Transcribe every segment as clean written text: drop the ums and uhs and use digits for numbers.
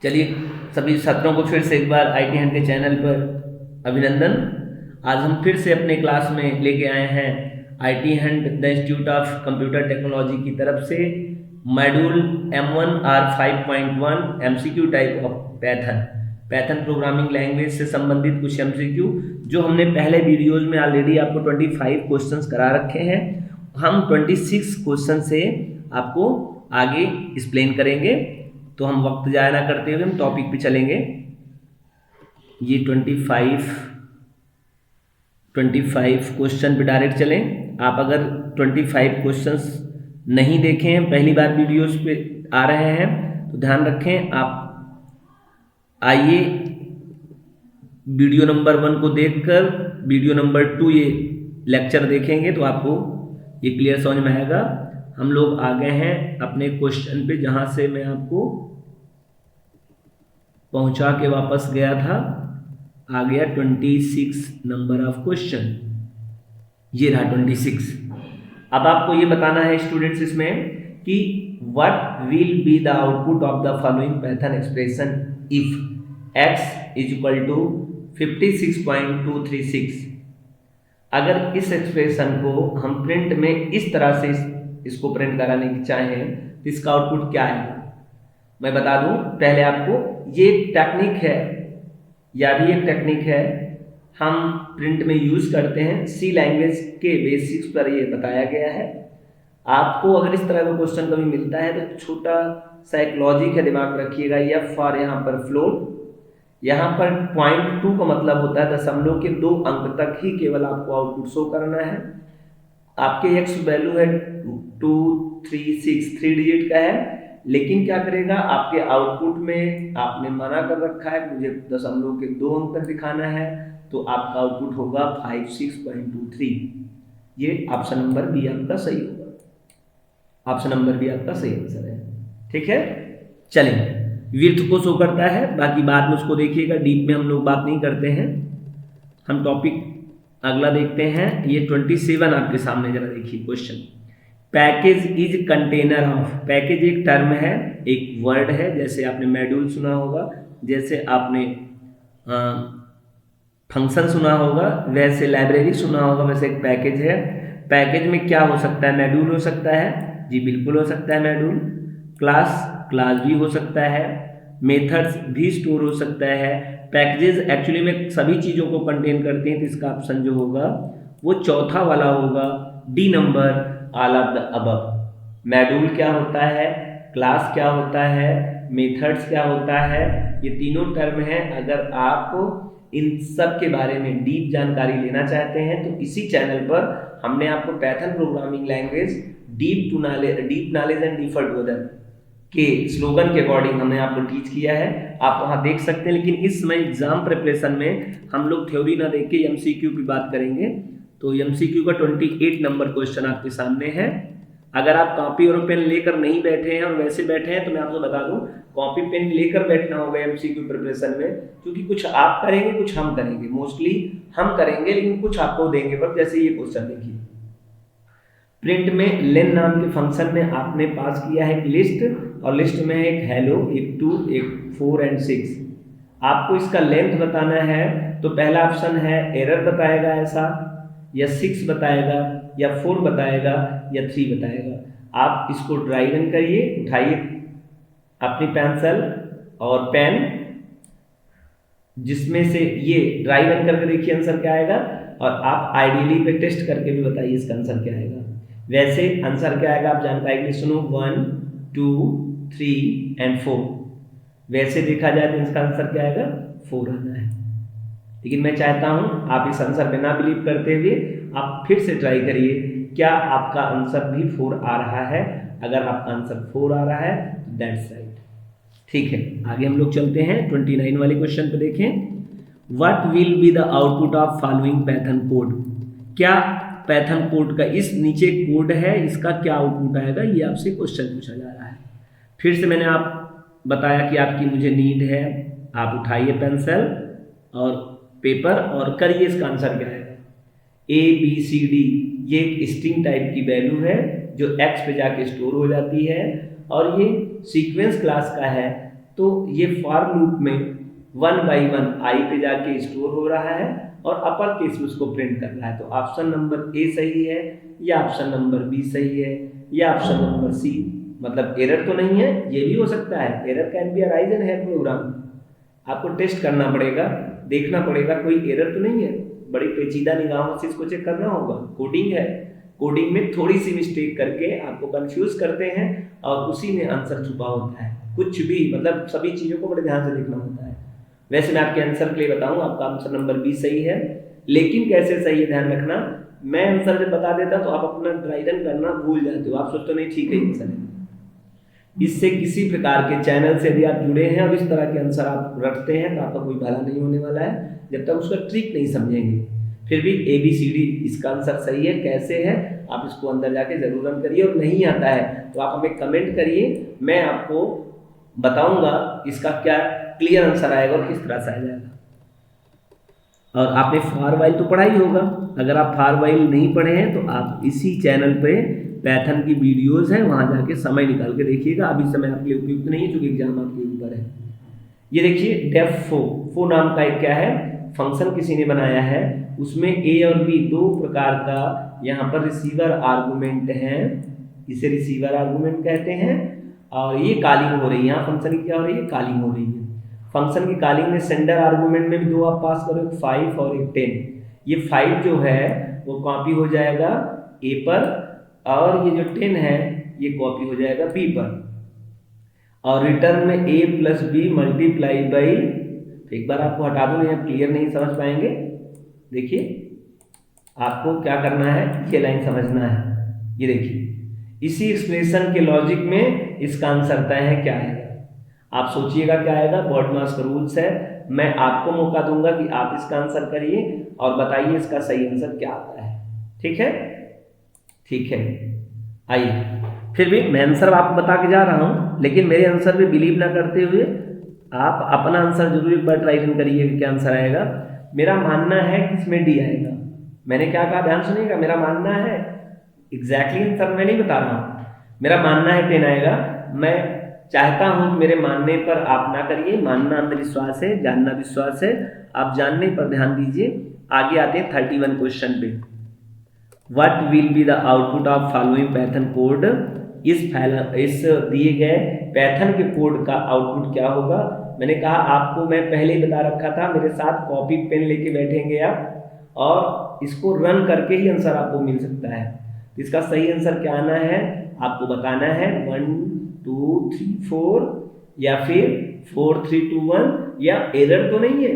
चलिए सभी छात्रों को फिर से एक बार आईटी हैंड के चैनल पर अभिनंदन। आज हम फिर से अपने क्लास में लेके आए हैं IT hand the institute of computer technology की तरफ से module M1 R5.1 MCQ type of Python programming language से संबंधित कुछ MCQ जो हमने पहले वीडियोज में ऑलरेडी आपको 25 क्वेश्चंस करा रखे हैं। हम 26 क्वेश्चन से आपको आगे एक्सप्लेन करेंगे, तो हम वक्त जाया ना करते हुए हम टॉपिक पे चलेंगे। ये 25 क्वेश्चन पे डायरेक्ट चलें। आप अगर 25 क्वेश्चंस नहीं देखें, पहली बार वीडियोस पे आ रहे हैं, तो ध्यान रखें। आप आइए वीडियो नंबर 1 को देखकर वीडियो नंबर 2 ये लेक्चर देखेंगे तो आपको ये क्लियर समझ में आएगा। हम लोग आ गए हैं अपने क्वेश्चन पे, जहां से मैं आपको पहुंचा के वापस गया था। आ गया 26 नंबर ऑफ क्वेश्चन, ये रहा 26। अब आपको ये बताना है स्टूडेंट्स इसमें कि what will be the output of the following Python expression if x is equal to 56.236। अगर इस एक्सप्रेशन को हम प्रिंट में इस तरह से इसको प्रिंट कराने की चाहें तो इसका आउटपुट क्या आएगा मैं बता दूं। पहले आपको ये एक टेक्निक है, या भी एक टेक्निक है, हम प्रिंट में यूज करते हैं। सी लैंग्वेज के बेसिक्स पर ये बताया गया है। आपको अगर इस तरह का क्वेश्चन कभी मिलता है तो छोटा सा एक लॉजिक है, दिमाग में रखिएगा। एफ फॉर यहाँ पर फ्लोट, यहाँ पर 0.2 का मतलब होता है दशमलव के 2 अंक तक ही केवल आपको आउटपुट शो करना है। आपके एक्स वैल्यू है 236, 3 डिजिट का है, लेकिन क्या करेगा आपके आउटपुट में आपने मना कर रखा है मुझे दशमलव के 2 अंक तक दिखाना है, तो आपका आउटपुट होगा 56.23। ये ऑप्शन नंबर बी आपका सही होगा। ऑप्शन नंबर बी आपका सही आंसर है। ठीक है, चलिए विड्थ को शो करता है, बाकी बाद में उसको देखिएगा, डीप में हम लोग बात नहीं करते हैं। हम टॉपिक अगला देखते हैं। ये 27 आपके सामने जरा देखिए question. Package is container of, package एक टर्म है, एक वर्ड है। जैसे आपने मॉड्यूल सुना होगा, जैसे आपने फंक्शन सुना होगा, वैसे लाइब्रेरी सुना होगा, वैसे एक पैकेज है। पैकेज में क्या हो सकता है? मॉड्यूल हो सकता है, जी बिल्कुल हो सकता है मॉड्यूल। क्लास भी हो सकता है, मेथड्स भी स्टोर हो सकता है। पैकेजेस एक्चुअली में सभी चीज़ों को कंटेन करते हैं, तो इसका ऑप्शन जो होगा वो चौथा वाला होगा, D number, all of the above. Module क्या होता है, क्लास क्या होता है, मेथड्स क्या होता है, ये तीनों टर्म हैं। अगर आप इन सब के बारे में डीप जानकारी लेना चाहते हैं तो इसी चैनल पर हमने आपको Python programming language deep knowledge and default weather के स्लोगन के अकॉर्डिंग हमने आपको टीच किया है। आप वहां देख सकते हैं। लेकिन इस समय एग्जाम प्रिपरेशन में हम लोग थ्योरी ना देख के एमसीक्यू की बात करेंगे। तो एमसीक्यू का 28 नंबर क्वेश्चन आपके सामने है। अगर आप कॉपी और पेन लेकर नहीं बैठे हैं और वैसे बैठे हैं, तो मैं आपको बता दूं कॉपी पेन लेकर बैठना होगा एमसीक्यू प्रिपरेशन में, क्योंकि कुछ आप करेंगे कुछ हम करेंगे। मोस्टली हम करेंगे, लेकिन कुछ आपको देंगे। पर जैसे ये क्वेश्चन देखिए, प्रिंट में लेन नाम के फंक्शन में आपने पास किया है एक लिस्ट, और लिस्ट में एक हेलो, एक 2, एक 4 एंड 6। आपको इसका लेंथ बताना है, तो पहला ऑप्शन है एरर बताएगा ऐसा, या 6 बताएगा, या 4 बताएगा, या 3 बताएगा। आप इसको ड्राई रन करिए, उठाइए अपनी पेंसिल और पेन, जिसमें से ये ड्राई रन करके देखिए आंसर क्या आएगा, और आप आइडियली पे टेस्ट करके भी बताइए इसका आंसर क्या आएगा। वैसे आंसर क्या आएगा आप जानकारी के लिए सुनो, 1, 2, 3 एंड 4। वैसे देखा जाए तो इसका आंसर क्या आएगा, 4 आना है। लेकिन मैं चाहता हूं आप इस आंसर पे ना बिलीव करते हुए आप फिर से ट्राई करिए, क्या आपका आंसर भी 4 आ रहा है। अगर आपका आंसर 4 आ रहा है तो दैट्स राइट। ठीक है, आगे हम लोग चलते हैं 29 वाले क्वेश्चन पे। देखें, what will be the output of following Python code. क्या पैथन कोड का, इस नीचे कोड है, इसका क्या आउटपुट आएगा, ये आपसे क्वेश्चन पूछा जा रहा है। फिर से मैंने आप बताया कि आपकी मुझे नीड है, आप उठाइए पेंसिल और पेपर और करिए इसका आंसर क्या है। ABCD ये एक स्ट्रिंग टाइप की वैल्यू है जो X पे जाके स्टोर हो जाती है, और ये सीक्वेंस क्लास का है। तो ये फॉर लूप में 1 by 1 i पे जाके स्टोर हो रहा है और अपर केस में उसको प्रिंट कर रहा है। तो ऑप्शन नंबर ए सही है या ऑप्शन नंबर बी सही है या ऑप्शन नंबर सी, मतलब एरर तो नहीं है, ये भी हो सकता है, error can be arise in here program. आपको टेस्ट करना पड़ेगा, देखना पड़ेगा कोई एरर तो नहीं है, बड़ी पेचीदा निगाहों से इसको चेक करना होगा। कोडिंग है, कोडिंग में थोड़ी सी मिस्टेक करके आपको कंफ्यूज करते हैं और उसी में आंसर छुपा होता है। कुछ भी मतलब सभी चीज़ों को बड़े ध्यान से देखना होता है। वैसे मैं आपके आंसर के लिए बताऊं, आपका आंसर नंबर बी सही है, लेकिन कैसे सही है ध्यान रखना, मैं आंसर जब बता देता तो आप अपना ड्राई रन करना भूल जाते हो, आप सोचते हो नहीं ठीक है आंसर है। इससे किसी प्रकार के चैनल से यदि आप जुड़े हैं और इस तरह के आंसर आप रटते हैं तो आपका कोई भला नहीं होने वाला है जब तक उसका ट्रिक नहीं समझेंगे। फिर भी ABCD इसका आंसर सही है, कैसे है आप इसको अंदर जाके जरूर रन करिए, और नहीं आता है तो आप हमें कमेंट करिए, मैं आपको बताऊंगा इसका क्या क्लियर आंसर आएगा और किस तरह से आ जाएगा। और आपने फॉर वाइल तो पढ़ा ही होगा, अगर आप फॉर वाइल नहीं पढ़े हैं तो आप इसी चैनल पे पैथन की वीडियोस हैं, वहां जाके समय निकाल के देखिएगा। अभी समय आपके लिए उपयुक्त नहीं है क्योंकि एग्जाम आपके ऊपर है। ये देखिए डेफ नाम का एक क्या है फंक्शन किसी ने बनाया है, उसमें ए और बी दो प्रकार का यहाँ पर रिसीवर आर्गुमेंट है, इसे रिसीवर आर्गुमेंट कहते हैं। और ये कॉलिंग हो रही है, यहाँ फंक्शन की क्या हो रही है, कॉलिंग हो रही है। फंक्शन की कॉलिंग में सेंडर आर्गुमेंट में भी दो आप पास करो, 5 और एक 10। ये 5 जो है वो कॉपी हो जाएगा ए पर, और ये जो 10 है ये कॉपी हो जाएगा बी पर, और रिटर्न में a plus b multiply by, एक बार आपको हटा दो नहीं आप क्लियर नहीं समझ पाएंगे। देखिए आपको क्या करना है, ये लाइन समझना है। ये देखिए इसी एक्सप्रेशन के लॉजिक में इसका आंसर तय है क्या आएगा, आप सोचिएगा क्या आएगा। बॉडमास का रूल्स है, मैं आपको मौका दूंगा कि आप इसका आंसर करिए और बताइए इसका सही आंसर क्या आता है। ठीक है, ठीक है। आइए फिर भी मैं आंसर आपको बता के जा रहा हूं, लेकिन मेरे आंसर पे बिलीव ना करते हुए आप अपना आंसर जरूर एक बार ट्राई करिए कि क्या आंसर आएगा। मेरा मानना है कि इसमें डी आएगा। मैंने क्या कहा ध्यान सुनिएगा, मेरा मानना है, एग्जैक्टली आंसर मैं नहीं बता रहा हूं, मेरा मानना है 10 आएगा। मैं चाहता हूं कि मेरे मानने पर आप ना करिए, मानना अंधविश्वास है, जानना विश्वास है, आप जानने पर ध्यान दीजिए। आगे आते हैं 31 क्वेश्चन पे। What will be the output of following Python code, इस दिए गए पैथन के कोड का आउटपुट क्या होगा। मैंने कहा आपको, मैं पहले ही बता रखा था, मेरे साथ कॉपी पेन लेके बैठेंगे आप और इसको रन करके ही आंसर आपको मिल सकता है। तो इसका सही आंसर क्या आना है आपको बताना है, 1 2 3 4 या फिर 4 3 2 1, या एरर तो नहीं है,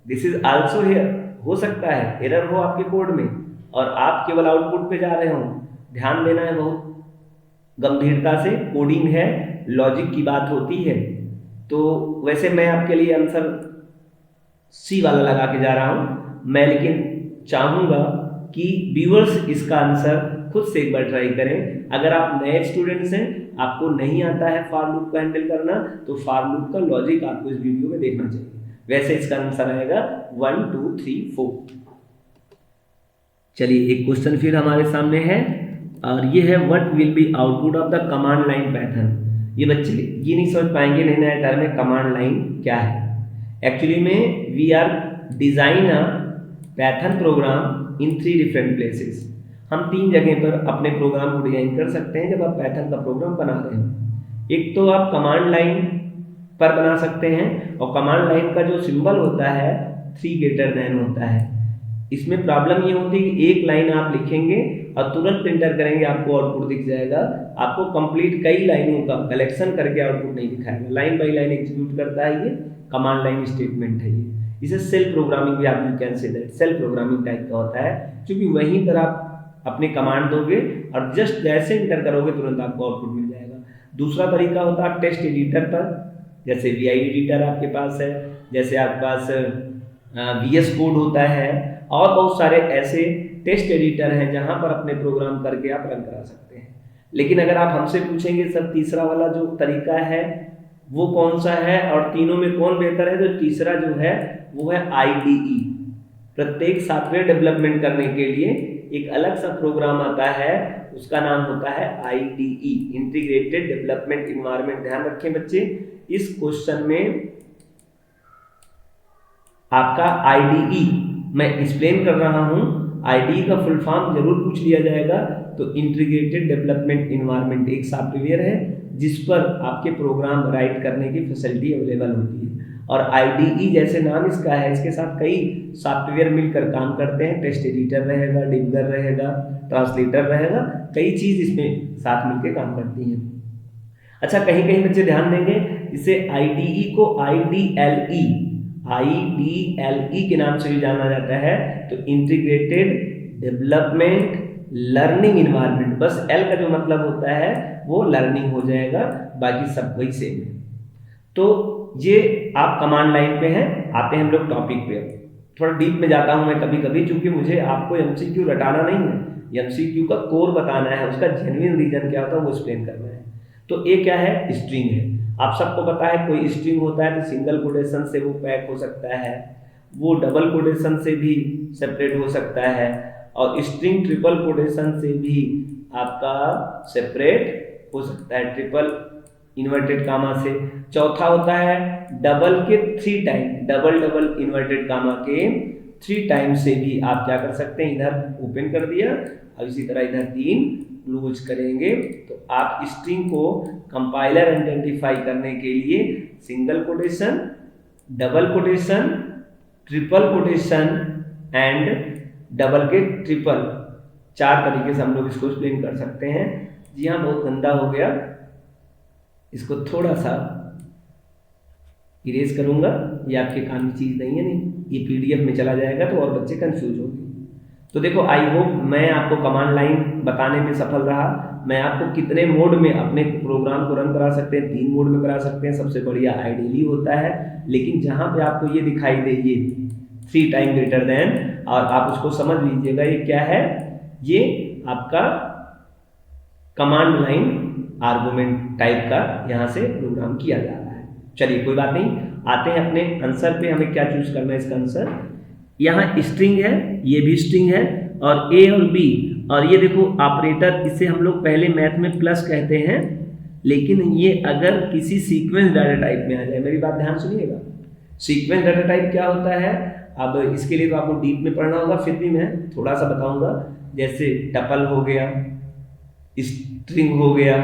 दिस इज आल्सो हियर, हो सकता है एरर हो आपके कोड में और आप केवल आउटपुट पे जा रहे हो। ध्यान देना है बहुत गंभीरता से, कोडिंग है, लॉजिक की बात होती है। तो वैसे मैं आपके लिए आंसर सी वाला लगा के जा रहा हूं मैं, लेकिन चाहूंगा कि व्यूअर्स इसका आंसर खुद से एक बार ट्राई करें। अगर आप नए स्टूडेंट्स हैं, आपको नहीं आता है फॉर लूप का हैंडल करना, तो फॉर लूप का लॉजिक आपको इस वीडियो में देखना चाहिए। वैसे इसका आंसर आएगा 1 2 3 4। चलिए एक क्वेश्चन फिर हमारे सामने है और ये है what will be output of the command line python. ये बच्चे ये नहीं समझ पाएंगे नए नए टर्म में कमांड लाइन क्या है। एक्चुअली में we are design a python program in 3 different places. हम 3 जगह पर अपने प्रोग्राम को डिजाइन कर सकते हैं जब आप पैथर्न का प्रोग्राम बना रहे हो। एक तो आप कमांड लाइन पर बना सकते हैं, और कमांड लाइन का जो सिंबल होता है 3 होता है। इसमें प्रॉब्लम ये होती है कि एक लाइन आप लिखेंगे और तुरंत इंटर करेंगे आपको आउटपुट दिख जाएगा, आपको कंप्लीट कई लाइनों का कलेक्शन करके आउटपुट नहीं दिखाएगा। लाइन बाय लाइन एग्जीक्यूट करता है, ये कमांड लाइन स्टेटमेंट है। ये इसे सेल्फ प्रोग्रामिंग भी आप you can say that, self programming type का होता है, क्योंकि वहीं पर आप अपने कमांड दोगे और जस्ट जैसे इंटर करोगे तुरंत आपको आउटपुट मिल जाएगा। दूसरा तरीका होता है टेक्स्ट एडिटर पर, जैसे VI एडिटर आपके पास है, जैसे आपके पास VS कोड होता है, और बहुत सारे ऐसे टेक्स्ट एडिटर हैं जहां पर अपने प्रोग्राम करके आप रन करा सकते हैं। लेकिन अगर आप हमसे पूछेंगे सर तीसरा वाला जो तरीका है वो कौन सा है और तीनों में कौन बेहतर है, तो तीसरा जो है वो है IDE। प्रत्येक सॉफ्टवेयर डेवलपमेंट करने के लिए एक अलग सा प्रोग्राम आता है, उसका नाम होता है IDE, इंटीग्रेटेड डेवलपमेंट इन्वायरमेंट। ध्यान रखें बच्चे, इस क्वेश्चन में आपका आईडीई मैं एक्सप्लेन कर रहा हूं, आईडीई का फुल फॉर्म जरूर पूछ लिया जाएगा। तो इंटीग्रेटेड डेवलपमेंट एनवायरनमेंट एक सॉफ्टवेयर है जिस पर आपके प्रोग्राम राइट करने की फैसिलिटी अवेलेबल होती है। और आईडीई जैसे नाम इसका है, इसके साथ कई सॉफ्टवेयर मिलकर काम करते हैं। टेक्स्ट एडिटर रहेगा, डिबगर रहेगा, ट्रांसलेटर रहेगा, कई चीज इसमें साथ मिलकर काम करती हैं। अच्छा, कहीं कहीं बच्चे ध्यान देंगे, इसे आईडीई को आईडीएलई के नाम से भी जाना जाता है। तो इंटीग्रेटेड डेवलपमेंट लर्निंग इन्वायरमेंट, बस एल का जो मतलब होता है वो लर्निंग हो जाएगा, बाकी सब वही सेम है। तो ये आप कमांड लाइन पे हैं। आते हैं हम लोग टॉपिक पे। थोड़ा डीप में जाता हूं मैं कभी कभी, क्योंकि मुझे आपको एमसीक्यू रटाना नहीं है, एमसीक्यू का कोर बताना है, उसका जेन्युइन रीजन क्या होता है वो एक्सप्लेन करना है। तो ये क्या है, स्ट्रिंग है। आप सबको पता है कोई स्ट्रिंग होता है तो सिंगल कोटेशन से वो पैक हो सकता है, वो डबल कोटेशन से भी सेपरेट हो सकता है, और स्ट्रिंग ट्रिपल कोटेशन से भी आपका सेपरेट हो सकता है, ट्रिपल इन्वर्टेड कामा से। चौथा होता है डबल के 3 time, double double inverted comma के 3 टाइम से भी आप क्या कर सकते हैं, इधर ओपन कर दिया और इसी तरह इधर 3 क्लोज करेंगे। तो आप स्ट्रिंग को कंपाइलर आइडेंटिफाई करने के लिए single quotation, double quotation, triple quotation and double के ट्रिपल, 4 तरीके से हम लोग इसको एक्सप्लेन कर सकते हैं। जी हाँ, बहुत गंदा हो गया, इसको थोड़ा सा इरेज करूंगा, ये आपके काम की चीज नहीं है, नहीं ये पीडीएफ में चला जाएगा तो और बच्चे कंफ्यूज होंगे। तो देखो, आई होप मैं आपको कमांड लाइन बताने में सफल रहा। मैं आपको कितने मोड में अपने प्रोग्राम को रन करा सकते हैं, 3 मोड में करा सकते हैं, सबसे बढ़िया आइडियली होता है। लेकिन जहां पे आपको ये दिखाई दे, ये 3 टाइम ग्रेटर देन, और आप उसको समझ लीजिएगा ये क्या है, ये आपका कमांड लाइन आर्गुमेंट टाइप का यहाँ से प्रोग्राम किया जा रहा है। चलिए कोई बात नहीं, आते हैं अपने आंसर पे। हमें क्या चूज करना है इसका आंसर। यहाँ स्ट्रिंग है, ये भी स्ट्रिंग है, और ए और बी, और ये देखो ऑपरेटर, इसे हम लोग पहले मैथ में प्लस कहते हैं, लेकिन ये अगर किसी सीक्वेंस डाटा टाइप में आ जाए, मेरी बात ध्यान सुनिएगा। सीक्वेंस डाटा टाइप क्या होता है, अब इसके लिए तो आपको डीप में पढ़ना होगा, फिर भी मैं थोड़ा सा बताऊंगा। जैसे टपल हो गया, स्ट्रिंग हो गया,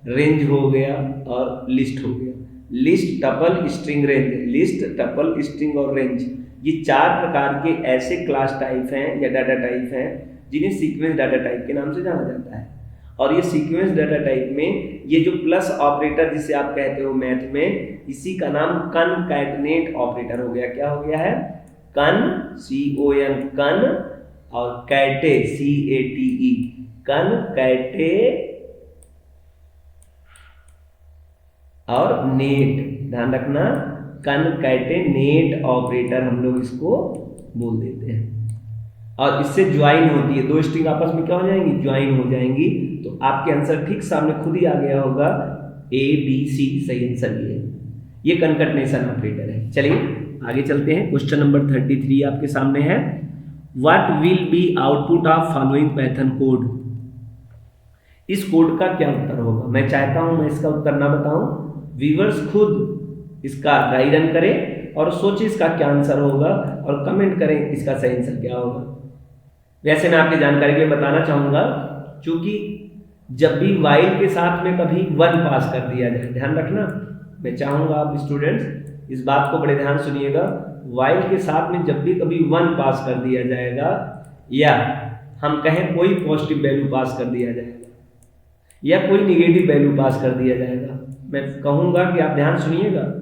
रेंज हो गया और लिस्ट हो गया। List, tuple, string, range. List, tuple, string और रेंज, ये 4 प्रकार के ऐसे क्लास टाइप हैं या डाटा टाइप हैं जिन्हें सीक्वेंस डाटा टाइप के नाम से जाना जाता है। और ये सीक्वेंस डाटा टाइप में ये जो प्लस ऑपरेटर जिसे आप कहते हो मैथ में, इसी का नाम कनकैटनेट ऑपरेटर हो गया। क्या हो गया है, कन, CON, कन, और कैटे, CATE, कन, कैटे और नेट, ध्यान रखना, कनकैटेनेट ऑपरेटर हम लोग इसको बोल देते हैं। और इससे ज्वाइन होती है, 2 स्ट्रिंग आपस में क्या हो जाएंगी, ज्वाइन हो जाएंगी। तो आपके आंसर ठीक सामने खुद ही आ गया होगा, ABC सही आंसर ये है, ये कनकैटेनेशन ऑपरेटर है। चलिए आगे चलते हैं। क्वेश्चन नंबर 33 आपके सामने है, what will be output of following Python code. इस कोड का क्या उत्तर होगा। मैं चाहता हूं मैं इसका उत्तर ना बताऊं, व्यूअर्स खुद इसका ट्राई रन करें और सोचिए इसका क्या आंसर होगा, और कमेंट करें इसका सही आंसर क्या होगा। वैसे मैं आपकी जानकारी के लिए बताना चाहूंगा, क्योंकि जब भी वाइल के साथ में कभी 1 पास कर दिया जाए, ध्यान रखना, मैं चाहूंगा आप स्टूडेंट्स इस बात को बड़े ध्यान सुनिएगा, वाइल के साथ में जब भी कभी 1 पास कर दिया जाएगा, या हम कहें कोई पॉजिटिव वैल्यू पास कर दिया जाएगा या कोई निगेटिव वैल्यू पास कर दिया जाएगा, मैं कहूंगा कि आप ध्यान सुनिएगा,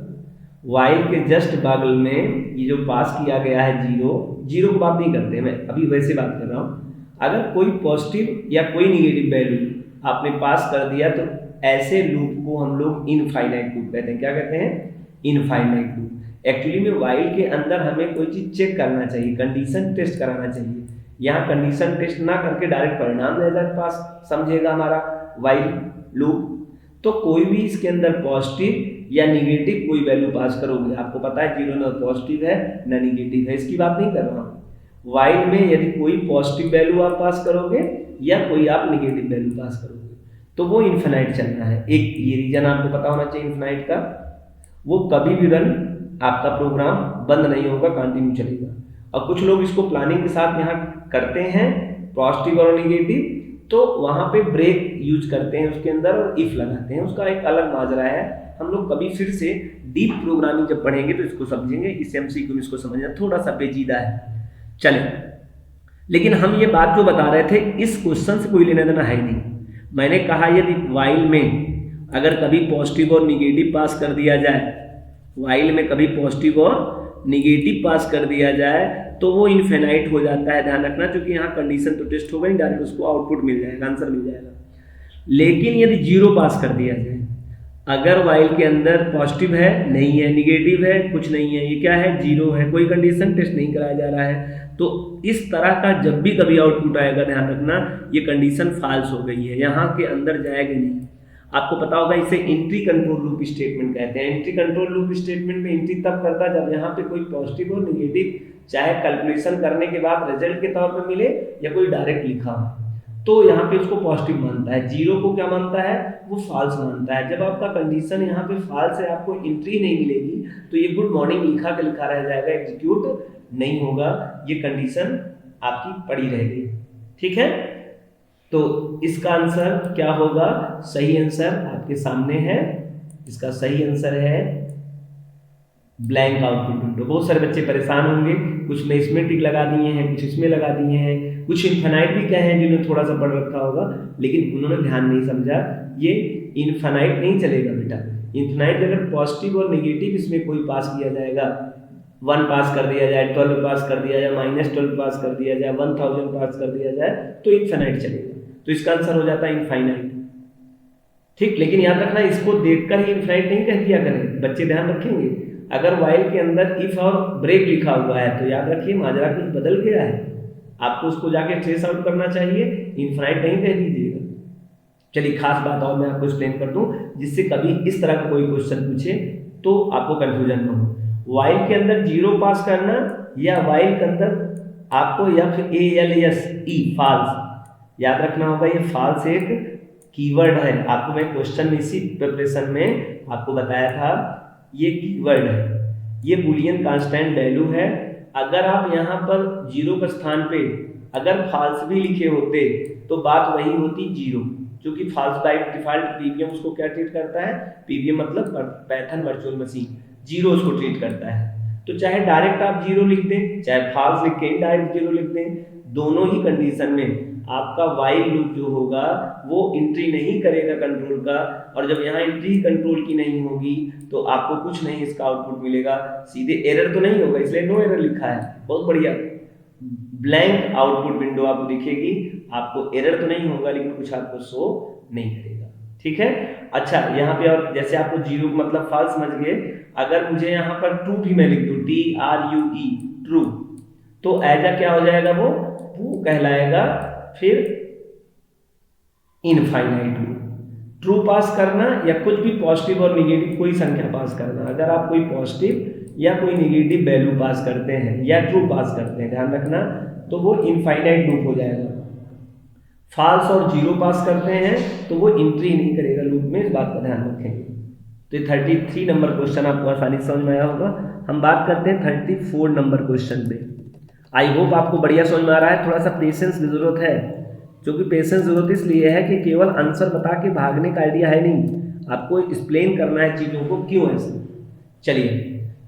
वाइल के जस्ट बगल में ये जो पास किया गया है 0 को बात नहीं करते, मैं अभी वैसे बात कर रहा हूँ। अगर कोई पॉजिटिव या कोई निगेटिव वैल्यू आपने पास कर दिया तो ऐसे लूप को हम लोग इनफाइनाइट लूप कहते हैं। क्या कहते हैं, इनफाइनाइट लूप। एक्चुअली में वाइल के अंदर हमें कोई चीज चेक करना चाहिए, कंडीशन टेस्ट कराना चाहिए। यहाँ कंडीशन टेस्ट ना करके डायरेक्ट परिणाम रिजल्ट पास समझेगा हमारा वाइल लूप। तो कोई भी इसके अंदर पॉजिटिव या निगेटिव कोई वैल्यू पास करोगे, आपको पता है 0 ना पॉजिटिव है ना निगेटिव है, इसकी बात नहीं कर रहा हूँ। वाइल में यदि कोई पॉजिटिव वैल्यू आप पास करोगे या कोई आप निगेटिव वैल्यू पास करोगे तो वो इन्फिनाइट चलना है। एक ये रीजन आपको पता होना चाहिए इन्फिनाइट का। वो कभी भी रन आपका प्रोग्राम बंद नहीं होगा, कंटिन्यू चलेगा। और कुछ लोग इसको प्लानिंग के साथ यहाँ करते हैं पॉजिटिव और निगेटिव, तो वहाँ पे ब्रेक यूज करते हैं उसके अंदर और इफ लगाते हैं, उसका एक अलग माजरा है। हम लोग कभी फिर से डीप प्रोग्रामिंग जब पढ़ेंगे तो इसको समझेंगे। इस एमसीक्यू में इसको समझना थोड़ा सा पेचीदा है। चलें, लेकिन हम ये बात जो बता रहे थे इस क्वेश्चन से कोई लेना देना है नहीं। मैंने कहा यदि वाइल में अगर कभी पॉजिटिव और निगेटिव पास कर दिया जाए, वाइल में कभी पॉजिटिव और निगेटिव पास कर दिया जाए तो वो इनफिनाइट हो जाता है। ध्यान रखना, क्योंकि यहाँ कंडीशन तो टेस्ट होगा नहीं, डायरेक्ट उसको आउटपुट मिल जाएगा, आंसर मिल जाएगा। लेकिन यदि जीरो पास कर दिया जाए, अगर वाइल के अंदर पॉजिटिव है नहीं है, निगेटिव है कुछ नहीं है, ये क्या है जीरो है, कोई कंडीशन टेस्ट नहीं कराया जा रहा है, तो इस तरह का जब भी कभी आउटपुट आएगा ध्यान रखना ये कंडीशन फॉल्स हो गई है, यहाँ के अंदर जाएगा नहीं। आपको पता होगा इसे एंट्री कंट्रोल लूप स्टेटमेंट कहते हैं। एंट्री कंट्रोल लूप स्टेटमेंट में एंट्री तब करता है जब यहाँ पे कोई पॉजिटिव और निगेटिव चाहे कैलकुलेशन करने के बाद रिजल्ट के तौर पे मिले या कोई डायरेक्ट लिखा हो, तो यहाँ पे उसको पॉजिटिव मानता है। जीरो को क्या मानता है, वो फॉल्स मानता है। जब आपका कंडीशन यहाँ पे फॉल्स है, आपको एंट्री नहीं मिलेगी, तो ये गुड मॉर्निंग लिखा के लिखा रह जाएगा, एग्जीक्यूट नहीं होगा, ये कंडीशन आपकी पड़ी रहेगी। ठीक है, तो इसका आंसर क्या होगा, सही आंसर आपके सामने है। इसका सही आंसर है ब्लैंक आउटपुट विंडो। बहुत सारे बच्चे परेशान होंगे, कुछ ने इसमें टिक लगा दिए हैं, कुछ इसमें लगा दिए हैं, कुछ इनफाइनाइट भी कहे हैं जिन्होंने थोड़ा सा पढ़ रखा होगा, लेकिन उन्होंने ध्यान नहीं समझा। ये इनफाइनाइट नहीं चलेगा बेटा। इनफाइनाइट अगर पॉजिटिव और निगेटिव इसमें कोई पास किया जाएगा, 1 पास कर दिया जाए, 12 पास कर दिया जाए, -12 पास कर दिया जाए, 1000 पास कर दिया जाए, तो इनफाइनाइट चलेगा। तो इसका आंसर हो जाता है इनफाइनाइट। ठीक, लेकिन याद रखना इसको देखकर ही इनफाइनाइट नहीं कह दिया करें, बच्चे ध्यान रखेंगे। अगर वाइल के अंदर इफ और ब्रेक लिखा हुआ है तो याद रखिए माजरा कुछ बदल गया है, आपको उसको जाके ट्रेस आउट करना चाहिए, इनफाइनाइट नहीं कह दीजिएगा। चलिए खास बात और मैं आपको एक्सप्लेन कर दूं, जिससे कभी इस तरह का कोई क्वेश्चन पूछे तो आपको कंफ्यूजन न हो। वाइल के अंदर जीरो पास करना या वाइल के अंदर आपको FALSE फॉल्स याद रखना होगा। ये फॉल्स एक कीवर्ड है, आपको मैं क्वेश्चन में इसी प्रिपरेशन में आपको बताया था, ये कीवर्ड है, ये बूलियन कांस्टेंट वैल्यू है। अगर आप यहाँ पर जीरो के स्थान पे अगर फॉल्स भी लिखे होते तो बात वही होती जीरो, क्योंकि फॉल्स बाय डिफॉल्ट पीवीएम उसको क्या ट्रीट करता है, पीवीएम मतलब पाइथन वर्चुअल मशीन, जीरो उसको ट्रीट करता है। तो चाहे डायरेक्ट आप जीरो लिख दें, चाहे फॉल्स लिख के डायरेक्ट जीरो लिख दें, दोनों ही कंडीशन में आपका वाइल लूप जो होगा वो एंट्री नहीं करेगा कंट्रोल का, और जब यहाँ एंट्री कंट्रोल की नहीं होगी तो आपको कुछ नहीं इसका आउटपुट मिलेगा, सीधे एरर तो नहीं होगा, इसलिए नो एरर लिखा है। बहुत बढ़िया, ब्लैंक आउटपुट विंडो आपको दिखेगी, आपको एरर तो नहीं होगा लेकिन कुछ आपको शो नहीं करेगा। ठीक है, अच्छा यहाँ पे और जैसे आपको जीरो मतलब फॉल्स समझ गए, अगर मुझे यहाँ पर ट्रू भी मैं लिख दूं, TRUE ट्रू, तो ऐसा क्या हो जाएगा, वो कहलाएगा फिर इनफाइनाइट लूप। ट्रू पास करना या कुछ भी पॉजिटिव और निगेटिव कोई संख्या पास करना, अगर आप कोई पॉजिटिव या कोई निगेटिव वैल्यू पास करते हैं या ट्रू पास करते हैं, ध्यान रखना, तो वो इनफाइनाइट लूप हो जाएगा। फॉल्स और जीरो पास करते हैं तो वो एंट्री नहीं करेगा लूप में, इस बात का ध्यान रखेंगे। तो 33 नंबर क्वेश्चन आपको आसानी से समझ में आया होगा। हम बात करते हैं 34 नंबर क्वेश्चन पे। आई होप आपको बढ़िया समझ में आ रहा है। थोड़ा सा पेशेंस की जरूरत है, क्योंकि पेशेंस जरूरत इसलिए है कि केवल आंसर बता के भागने का आइडिया है नहीं, आपको एक्सप्लेन करना है चीज़ों को क्यों ऐसे। चलिए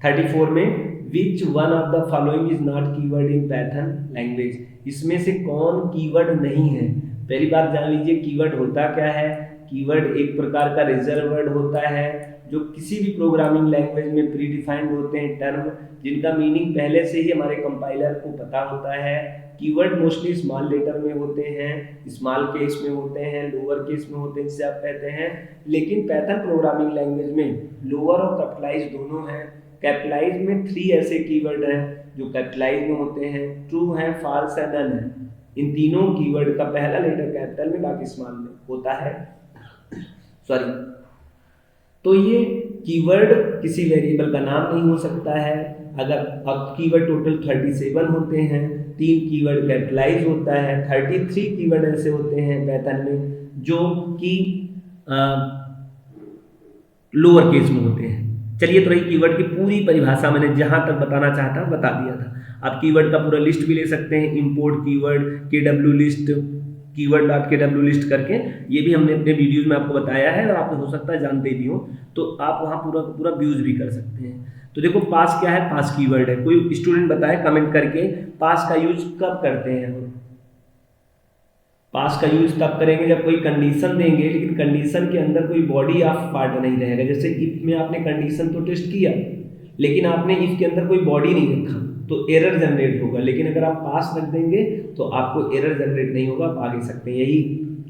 34 में which one of the following is not keyword in Python language, इसमें से कौन कीवर्ड नहीं है। पहली बात जान लीजिए कीवर्ड होता क्या है। कीवर्ड एक प्रकार का रिजर्व वर्ड होता है जो किसी भी प्रोग्रामिंग लैंग्वेज में प्री डिफाइंड होते हैं टर्म, जिनका मीनिंग पहले से ही हमारे कंपाइलर को पता होता है। कीवर्ड मोस्टली स्मॉल लेटर में होते हैं, स्मॉल केस में होते हैं, लोअर केस में होते हैं जिसे आप कहते हैं, लेकिन पाइथन प्रोग्रामिंग लैंग्वेज में लोअर और कैपिटलाइज दोनों हैं। कैपिटलाइज में 3 ऐसे कीवर्ड हैं जो कैपिटलाइज में होते हैं, ट्रू है, फॉल्स है, नन है। इन तीनों कीवर्ड का पहला लेटर कैपिटल में बाकी स्मॉल में होता है, सॉरी। तो ये कीवर्ड किसी वेरिएबल का नाम नहीं हो सकता है। अगर अब कीवर्ड टोटल 37 होते हैं, 3 कीवर्ड कैपिटलाइज होता है, 33 कीवर्ड ऐसे होते हैं पाइथन में जो कि लोअर केस में होते हैं। चलिए, तो रही कीवर्ड की पूरी परिभाषा, मैंने जहां तक बताना चाहता बता दिया था। आप कीवर्ड का पूरा लिस्ट भी ले सकते हैं, import keyword, KW list, keyword dot KW list करके, ये भी हमने अपने वीडियोज में आपको बताया है और आप हो सकता है जानते भी हो, तो आप वहाँ पूरा व्यूज भी कर सकते हैं। तो देखो, पास क्या है, पास कीवर्ड है। कोई स्टूडेंट बताए कमेंट करके, पास का यूज कब करते हैं हम? पास का यूज तब करेंगे जब कोई कंडीशन देंगे, लेकिन कंडीशन के अंदर कोई बॉडी ऑफ पार्ट नहीं रहेगा। जैसे इफ में आपने कंडीशन तो टेस्ट किया, लेकिन आपने इफ के अंदर कोई बॉडी नहीं रखा, तो एरर जनरेट होगा। लेकिन अगर आप पास रख देंगे तो आपको एरर जनरेट नहीं होगा, आप आगे सकते हैं। यही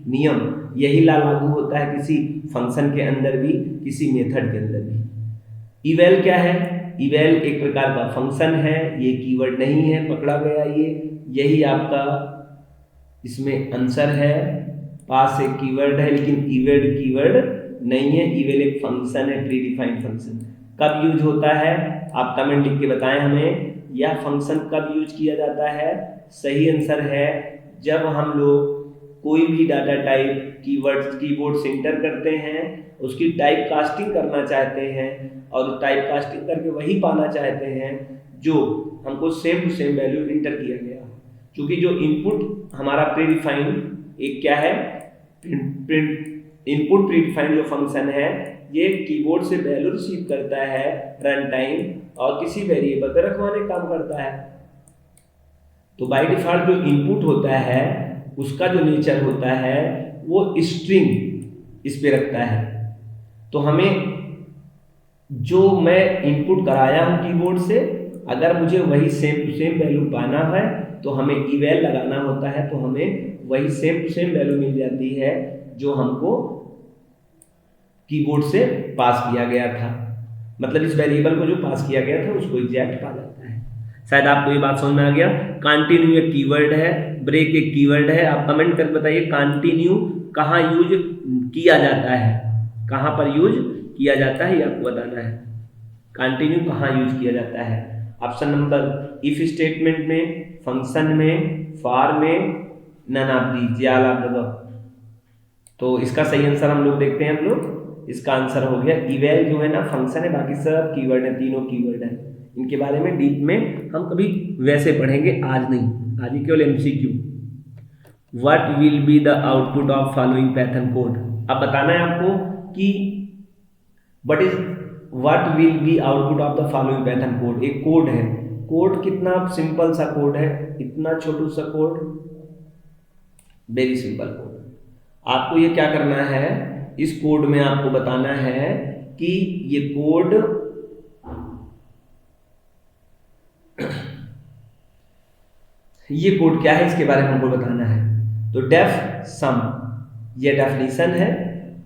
नियम, यही लागू होता है किसी फंक्शन के अंदर भी, किसी मेथड के अंदर भी। इवेल क्या है? इवेल एक प्रकार का फंक्शन है, ये कीवर्ड नहीं है, पकड़ा गया ये। यही आपका इसमें आंसर है। पास एक कीवर्ड है, लेकिन इवेल कीवर्ड नहीं है। इवेल एक फंक्शन है, प्री डिफाइंड फंक्शन। कब यूज होता है? आप कमेंट लिख के बताएं हमें, यह फंक्शन कब यूज किया जाता है? सही आंसर है जब हम लोग कोई भी डाटा टाइप कीबोर्ड से एंटर करते हैं, उसकी टाइप कास्टिंग करना चाहते हैं और टाइप कास्टिंग करके वही पाना चाहते हैं जो हमको same to same value enter किया गया। क्योंकि जो इनपुट हमारा प्री डिफाइंड एक क्या है, इनपुट प्री डिफाइंड जो फंक्शन है, ये कीबोर्ड से वैल्यू रिसीव करता है रन टाइम और किसी वेरिएबल पर रखवाने का काम करता है। तो बाय डिफॉल्ट जो इनपुट होता है उसका जो नेचर होता है वो स्ट्रिंग इस पे रखता है। तो हमें जो मैं इनपुट कराया हूं कीबोर्ड से, अगर मुझे वही सेम टू सेम वैल्यू पाना है तो हमें इवेल लगाना होता है, तो हमें वही सेम टू सेम वैल्यू मिल जाती है जो हमको कीबोर्ड से पास किया गया था। मतलब इस वेरिएबल को जो पास किया गया था उसको एग्जैक्ट पा जाता है। शायद आपको ये बात समझ में आ गया। कंटिन्यू एक कीवर्ड है, ब्रेक एक कीवर्ड है। आप कमेंट करके बताइए कंटिन्यू कहाँ यूज किया जाता है, कहाँ पर यूज किया जाता है, ये आपको बताना है। कंटिन्यू कहाँ यूज किया जाता है? ऑप्शन नंबर इफ स्टेटमेंट में, फंक्शन में, फॉर में, नन ऑफ दीज, या ऑल ऑफ द अबव। तो इसका सही आंसर हम लोग देखते हैं। हम लोग इसका आंसर हो गया इवेल जो है ना फंक्शन है, बाकी सब कीवर्ड है, तीनों कीवर्ड है। इनके बारे में डीप में हम कभी वैसे पढ़ेंगे, आज नहीं, आज ही केवल MCQ। What will be the output of following Python code? अब बताना है आपको कि what will be output of the following Python code. एक कोड है, कोड कितना सिंपल सा कोड है, इतना छोटू सा कोड, वेरी सिंपल कोड। आपको ये क्या करना है, इस कोड में आपको बताना है कि ये कोड क्या है, इसके बारे में हमको बताना है। तो डेफ सम, ये डेफिनेशन है,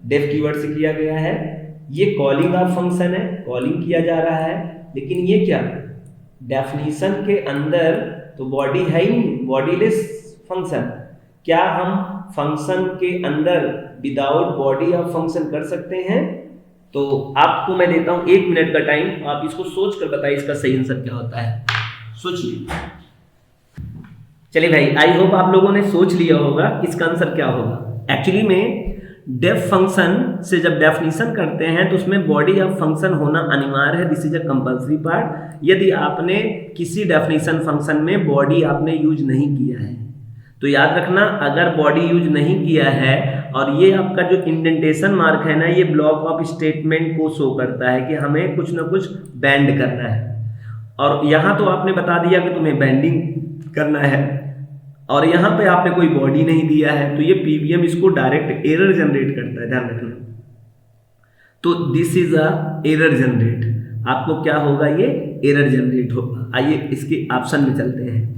डेफ कीवर्ड से किया गया है। ये कॉलिंग ऑफ फंक्शन है, कॉलिंग किया जा रहा है। लेकिन ये क्या, डेफिनेशन के अंदर तो बॉडी है ही नहीं, बॉडीलेस फंक्शन। क्या हम फंक्शन के अंदर विदाउट बॉडी ऑफ फंक्शन कर सकते हैं? तो आपको मैं देता हूं 1 मिनट का टाइम, आप इसको सोच कर बताइए इसका सही आंसर क्या होता है। सोचिए। चलिए भाई, आई होप आप लोगों ने सोच लिया होगा इसका आंसर क्या होगा। एक्चुअली में डेफ फंक्शन से जब डेफिनेशन करते हैं तो उसमें बॉडी ऑफ फंक्शन होना अनिवार्य है, this is a compulsory part. यदि आपने किसी डेफिनेशन फंक्शन में बॉडी आपने यूज नहीं किया है तो याद रखना, अगर बॉडी यूज नहीं किया है और ये आपका जो इंडेंटेशन मार्क है ना, ये ब्लॉक ऑफ स्टेटमेंट को शो करता है कि हमें कुछ ना कुछ बैंड करना है। और यहाँ तो आपने बता दिया कि तुम्हें बैंडिंग करना है और यहाँ पे आपने कोई बॉडी नहीं दिया है, तो ये पीवीएम इसको डायरेक्ट एरर जनरेट करता है, ध्यान रखना। तो this is a error generate, आपको क्या होगा, ये एरर जनरेट होगा। आइए इसके ऑप्शन में चलते हैं।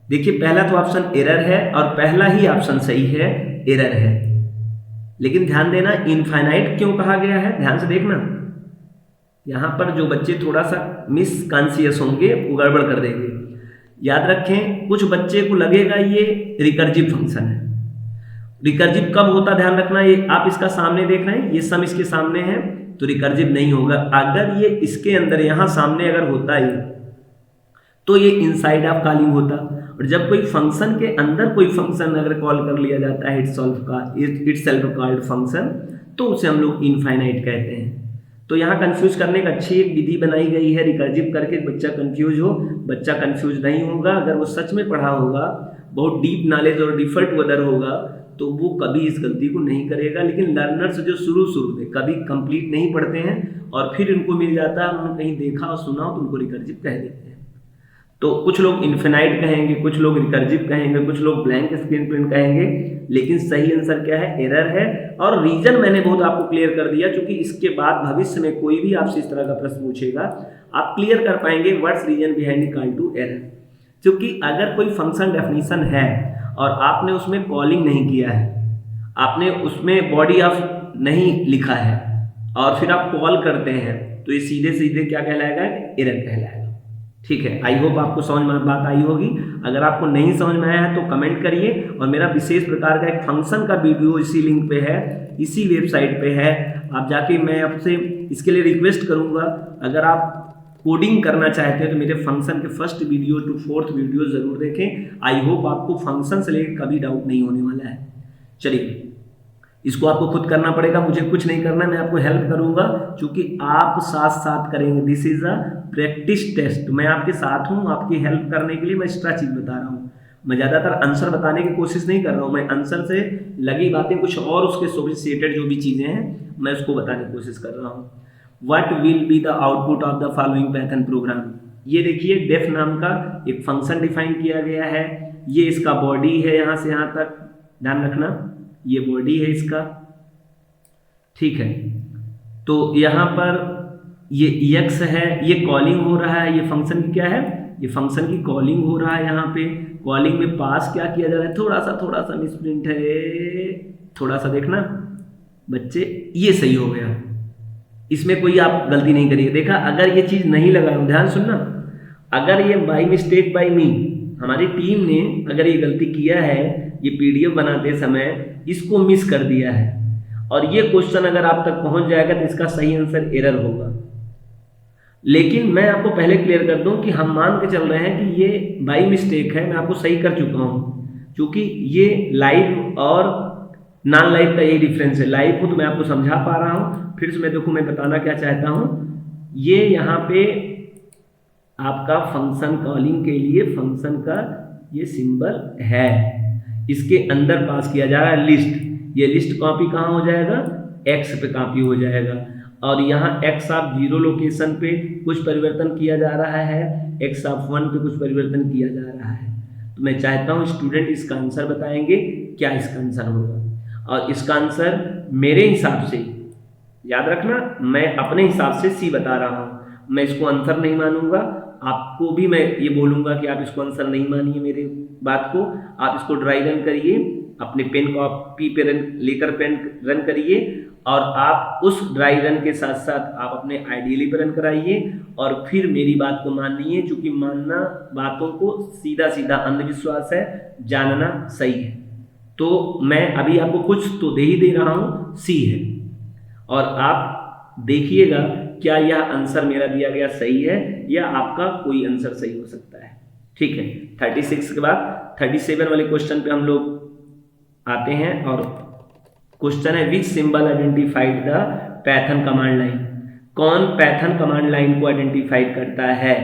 देखिए, पहला तो ऑप्शन एरर है और पहला ही ऑप्शन सही है, एरर है। लेकिन ध्यान देना, इनफाइनाइट क्यों कहा गया है, ध्यान से देखना। यहाँ पर जो बच्चे थोड़ा सा मिसकॉन्शियस होंगे वो गड़बड़ कर देंगे। याद रखें, कुछ बच्चे को लगेगा ये रिकर्जिव फंक्शन है। रिकर्जिव कब होता, ध्यान रखना। ये आप इसका सामने देख रहे हैं, ये सम इसके सामने है तो रिकर्जिव नहीं होगा। अगर ये इसके अंदर यहाँ सामने अगर होता ही तो ये इनसाइड ऑफ कॉलिंग होता। और जब कोई फंक्शन के अंदर कोई फंक्शन अगर कॉल कर लिया जाता है इट सेल्फ कॉल्ड फंक्शन, तो उसे हम लोग इनफाइनाइट कहते हैं। तो यहाँ कंफ्यूज करने की अच्छी एक विधि बनाई गई है, रिकर्जिव करके बच्चा कंफ्यूज हो, बच्चा कंफ्यूज नहीं होगा। अगर वो सच में पढ़ा होगा, बहुत डीप नॉलेज और डिफर्ट वेदर होगा, तो वो कभी इस गलती को नहीं करेगा। लेकिन लर्नर्स जो शुरू में कभी कंप्लीट नहीं पढ़ते हैं और फिर उनको मिल जाता है, उन्होंने कहीं देखा और सुना तो उनको रिकर्जिव कह देते हैं। तो कुछ लोग इन्फिनाइट कहेंगे, कुछ लोग रिकर्जिव कहेंगे, कुछ लोग ब्लैंक स्क्रीन प्रिंट कहेंगे, लेकिन सही आंसर क्या है? एरर है। और रीजन मैंने बहुत आपको क्लियर कर दिया, क्योंकि इसके बाद भविष्य में कोई भी आपसे इस तरह का प्रश्न पूछेगा, आप क्लियर कर पाएंगे what's reason behind call to error. क्योंकि अगर कोई फंक्शन डेफिनेशन है और आपने उसमें कॉलिंग नहीं किया है, आपने उसमें बॉडी ऑफ नहीं लिखा है और फिर आप कॉल करते हैं, तो ये सीधे सीधे क्या कहलाएगा? एरर कहलाएगा। ठीक है, आई होप आपको समझ में बात आई होगी। अगर आपको नहीं समझ में आया है तो कमेंट करिए। और मेरा विशेष प्रकार का एक फंक्शन का वीडियो इसी लिंक पे है, इसी वेबसाइट पे है, आप जाके, मैं आपसे इसके लिए रिक्वेस्ट करूंगा, अगर आप कोडिंग करना चाहते हैं तो मेरे फंक्शन के first video to fourth video जरूर देखें। आई होप आपको फंक्शन से लेकर कभी डाउट नहीं होने वाला है। चलिए, इसको आपको खुद करना पड़ेगा, मुझे कुछ नहीं करना, मैं आपको हेल्प करूंगा, क्योंकि आप साथ साथ करेंगे। This is a practice test. मैं आपके साथ हूं, आपकी हेल्प करने के लिए मैं एक्स्ट्रा चीज बता रहा हूं। मैं ज़्यादातर आंसर बताने की कोशिश नहीं कर रहा हूं, मैं आंसर से लगी बातें कुछ और उसके सोफिस्टिकेटेड जो भी चीज़ें हैं मैं उसको बताने की कोशिश कर रहा हूँ। What will be the output of the following Python programme. ये देखिए, डेफ नाम का एक फंक्शन डिफाइन किया गया है, ये इसका बॉडी है, यहाँ से यहाँ तक ध्यान रखना, ये बॉडी है इसका, ठीक है। तो यहाँ पर ये एक्स है, ये कॉलिंग हो रहा है, ये फंक्शन की क्या है? ये फंक्शन की कॉलिंग हो रहा है। यहाँ पे कॉलिंग में पास क्या किया जा रहा है? थोड़ा सा मिसप्रिंट है, थोड़ा सा देखना बच्चे, ये सही हो गया, इसमें कोई आप गलती नहीं करिए। देखा, अगर ये चीज़ नहीं लगा, ध्यान सुनना, अगर ये बाई मिस्टेक बाई मी, हमारी टीम ने अगर ये गलती किया है, ये पीडीएफ बनाते समय इसको मिस कर दिया है, और ये क्वेश्चन अगर आप तक पहुंच जाएगा तो इसका सही आंसर एरर होगा। लेकिन मैं आपको पहले क्लियर कर दूं कि हम मान के चल रहे हैं कि ये बाई मिस्टेक है, मैं आपको सही कर चुका हूं, क्योंकि ये लाइव और नॉन लाइव का यही डिफरेंस है। लाइव को तो मैं आपको समझा पा रहा हूं, फिर से मैं देखूं मैं बताना क्या चाहता हूं। ये यहाँ पे आपका फंक्शन कॉलिंग के लिए फंक्शन का ये सिंबल है, इसके अंदर पास किया जा रहा है लिस्ट। ये लिस्ट कॉपी कहाँ हो जाएगा? एक्स पे कॉपी हो जाएगा, और यहाँ एक्स ऑफ 0 लोकेशन पे कुछ परिवर्तन किया जा रहा है, एक्स ऑफ 1 पे कुछ परिवर्तन किया जा रहा है। तो मैं चाहता हूँ स्टूडेंट इसका आंसर बताएंगे, क्या इसका आंसर होगा। और इसका आंसर मेरे हिसाब से, याद रखना, मैं अपने हिसाब से सी बता रहा हूँ, मैं इसको आंसर नहीं मानूंगा। आपको भी मैं ये बोलूँगा कि आप इसको आंसर नहीं मानिए मेरे बात को, आप इसको ड्राई रन करिए, अपने पेन कॉपी पे लेकर पेन रन करिए, और आप उस ड्राई रन के साथ साथ आप अपने आइडियली पे रन कराइए, और फिर मेरी बात को मानिए, क्योंकि मानना बातों को सीधा सीधा अंधविश्वास है, जानना सही है। तो मैं अभी आपको कुछ तो दे ही दे रहा हूँ, सी है, और आप देखिएगा क्या यह आंसर मेरा दिया गया सही है या आपका कोई आंसर सही हो सकता है। ठीक है, 36 के बाद 37 वाले क्वेश्चन पे हम लोग आते हैं, और क्वेश्चन है विच symbol identified the Python command line. कौन पाइथन कमांड लाइन को आइडेंटिफाइड करता है?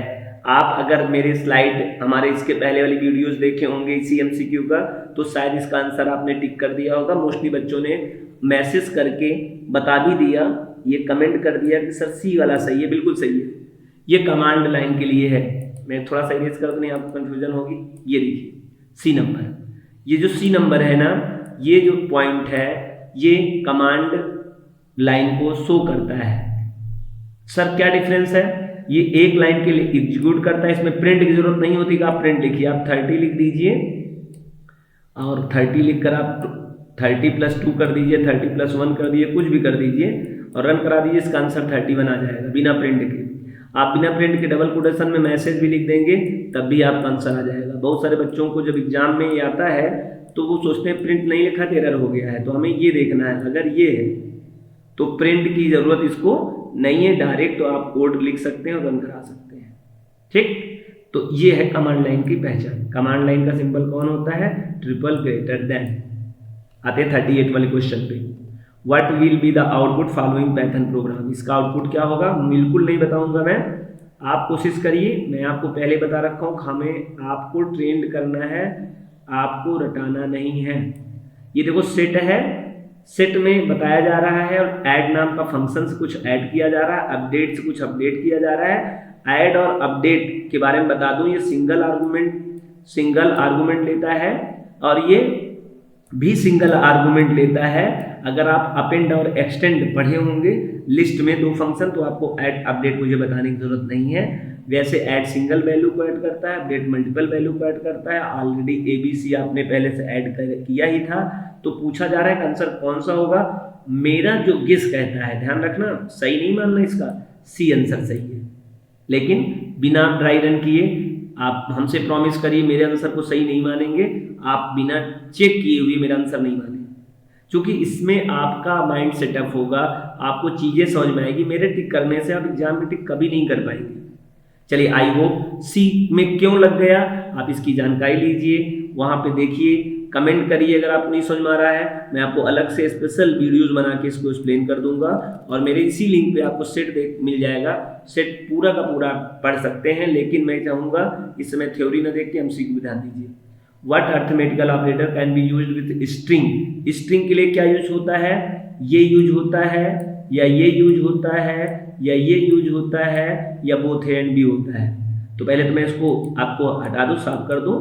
आप अगर मेरे स्लाइड हमारे इसके पहले वाली वीडियोस देखे होंगे इसी एमसीक्यू का, तो शायद इसका आंसर आपने टिक कर दिया होगा। मोस्टली बच्चों ने मैसेज करके बता भी दिया, ये कमेंट कर दिया कि सर सी वाला सही है। बिल्कुल सही है, ये कमांड लाइन के लिए है। मैं थोड़ा सा इरेज कर दूं, नहीं आपको कंफ्यूजन होगी। ये देखिए सी नंबर, ये जो सी नंबर है ना, ये जो पॉइंट है ये कमांड लाइन को शो करता है। सर क्या डिफरेंस है? ये एक लाइन के लिए एग्जीक्यूट करता है, इसमें प्रिंट की जरूरत नहीं होती कि आप प्रिंट लिखिए, आप 30 लिख दीजिए, और 30 लिखकर आप 30+2 कर दीजिए, 30+1 कर दीजिए, कुछ भी कर दीजिए और रन करा दीजिए, इसका आंसर 30 बना जाएगा बिना प्रिंट के। आप बिना प्रिंट के डबल कोटेशन में मैसेज भी लिख देंगे तब भी आपका आंसर आ जाएगा। बहुत सारे बच्चों को जब एग्जाम में ये आता है तो वो सोचते हैं प्रिंट नहीं लिखा तो एरर हो गया है। तो हमें ये देखना है, अगर ये है तो प्रिंट की जरूरत इसको नहीं है, डायरेक्ट तो आप कोड लिख सकते हैं और रन करा सकते हैं। ठीक, तो ये है कमांड लाइन की पहचान। कमांड लाइन का सिंबल कौन होता है? Triple greater than. आते हैं 38 वाले क्वेश्चन पे। What will be the output following Python programme, इसका आउटपुट क्या होगा बिल्कुल नहीं बताऊंगा मैं, आप कोशिश करिए। मैं आपको पहले बता रखा हूँ, हमें आपको ट्रेंड करना है, आपको रटाना नहीं है। ये देखो सेट है, सेट में बताया जा रहा है और ऐड नाम का फंक्शन से कुछ ऐड किया जा रहा है, अपडेट से कुछ अपडेट किया जा रहा है। ऐड और अपडेट के बारे में बता दूं, ये सिंगल आर्गुमेंट लेता है और ये भी सिंगल आर्गुमेंट लेता है। अगर आप अपेंड और एक्सटेंड पढ़े होंगे लिस्ट में दो फंक्शन, तो आपको ऐड अपडेट मुझे बताने की जरूरत नहीं है। वैसे ऐड सिंगल वैल्यू को ऐड करता है, अपडेट मल्टीपल वैल्यू को ऐड करता है। ऑलरेडी ABC आपने पहले से ऐड किया ही था, तो पूछा जा रहा है कि आंसर कौन सा होगा। मेरा जो गेस कहता है, ध्यान रखना, सही नहीं मानना इसका, सी आंसर सही है। लेकिन बिना ड्राई रन किए आप हमसे प्रॉमिस करिए मेरे आंसर को सही नहीं मानेंगे, आप बिना चेक किए हुए मेरा आंसर नहीं मानेंगे, क्योंकि इसमें आपका माइंड सेटअप होगा, आपको चीजें समझ में आएगी। मेरे टिक करने से आप एग्जाम में टिक कभी नहीं कर पाएंगे। चलिए, आई होप सी में क्यों लग गया आप इसकी जानकारी लीजिए, वहां पे देखिए, कमेंट करिए अगर आपको नहीं समझ में आ रहा है। मैं आपको अलग से स्पेशल वीडियोस बना के इसको एक्सप्लेन कर दूंगा, और मेरे इसी लिंक पे आपको सेट मिल जाएगा, सेट पूरा का पूरा पढ़ सकते हैं। लेकिन मैं चाहूंगा इस समय थ्योरी न देख के MCQ पे ध्यान दीजिए। What arithmetical operator can be used with string, string के लिए क्या यूज होता है, ये यूज होता है, या ये यूज होता है, या ये यूज होता है, या बोथ एंड भी होता है। तो पहले तो मैं इसको आपको हटा दूं, साफ कर दूं।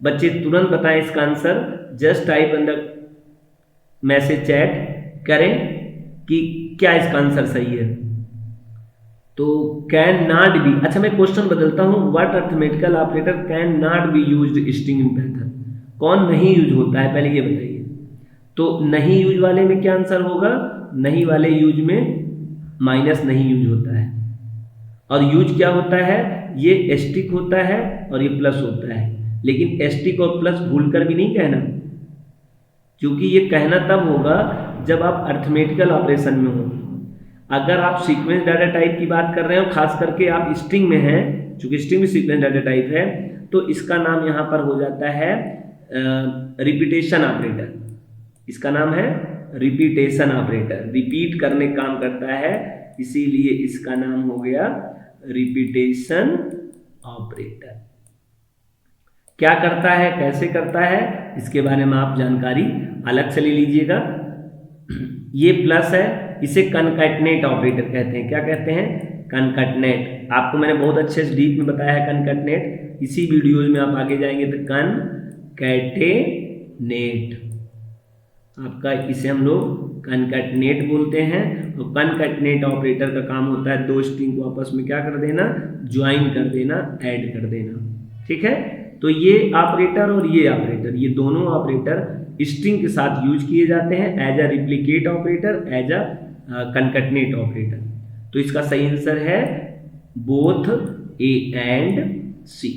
बच्चे तुरंत बताएं इसका answer, just type in the message chat करें कि क्या इसका आंसर सही है। तो कैन नॉट बी, अच्छा मैं क्वेश्चन बदलता हूं, what arithmetical operator can not be used string in Python, कौन नहीं यूज होता है पहले ये बताइए। तो नहीं यूज वाले में क्या आंसर होगा, नहीं वाले यूज में माइनस नहीं यूज होता है, और यूज क्या होता है, ये एस्टिक होता है और ये प्लस होता है। लेकिन एस्टिक और प्लस भूलकर भी नहीं कहना, क्योंकि ये कहना तब होगा जब आप अर्थमेटिकल ऑपरेशन में हो। अगर आप सीक्वेंस डाटा टाइप की बात कर रहे हो, खास करके आप स्ट्रिंग में हैं, चूंकि स्ट्रिंग भी सीक्वेंस डाटा टाइप है, तो इसका नाम यहाँ पर हो जाता है रिपीटेशन ऑपरेटर। इसका नाम है रिपीटेशन ऑपरेटर, रिपीट करने काम करता है, इसीलिए इसका नाम हो गया रिपीटेशन ऑपरेटर। क्या करता है, कैसे करता है, इसके बारे में आप जानकारी अलग से ले लीजिएगा। ये प्लस है, इसे कनकैटनेट ऑपरेटर कहते हैं। क्या कहते हैं, कनकैटनेट। आपको मैंने बहुत अच्छे से डीप में बताया है कनकैटनेट, इसी वीडियोज में आप आगे जाएंगे तो कनकैटेनेट, आपका इसे हम लोग कनकैटनेट बोलते हैं। और कनकैटनेट ऑपरेटर का काम होता है दो स्ट्रिंग को आपस में क्या कर देना, ज्वाइन कर देना, ऐड कर देना। ठीक है, तो ये ऑपरेटर और ये ऑपरेटर, ये दोनों ऑपरेटर स्ट्रिंग के साथ यूज किए जाते हैं as a replicate operator, as a concatenate operator. तो इसका सही आंसर है both A and C.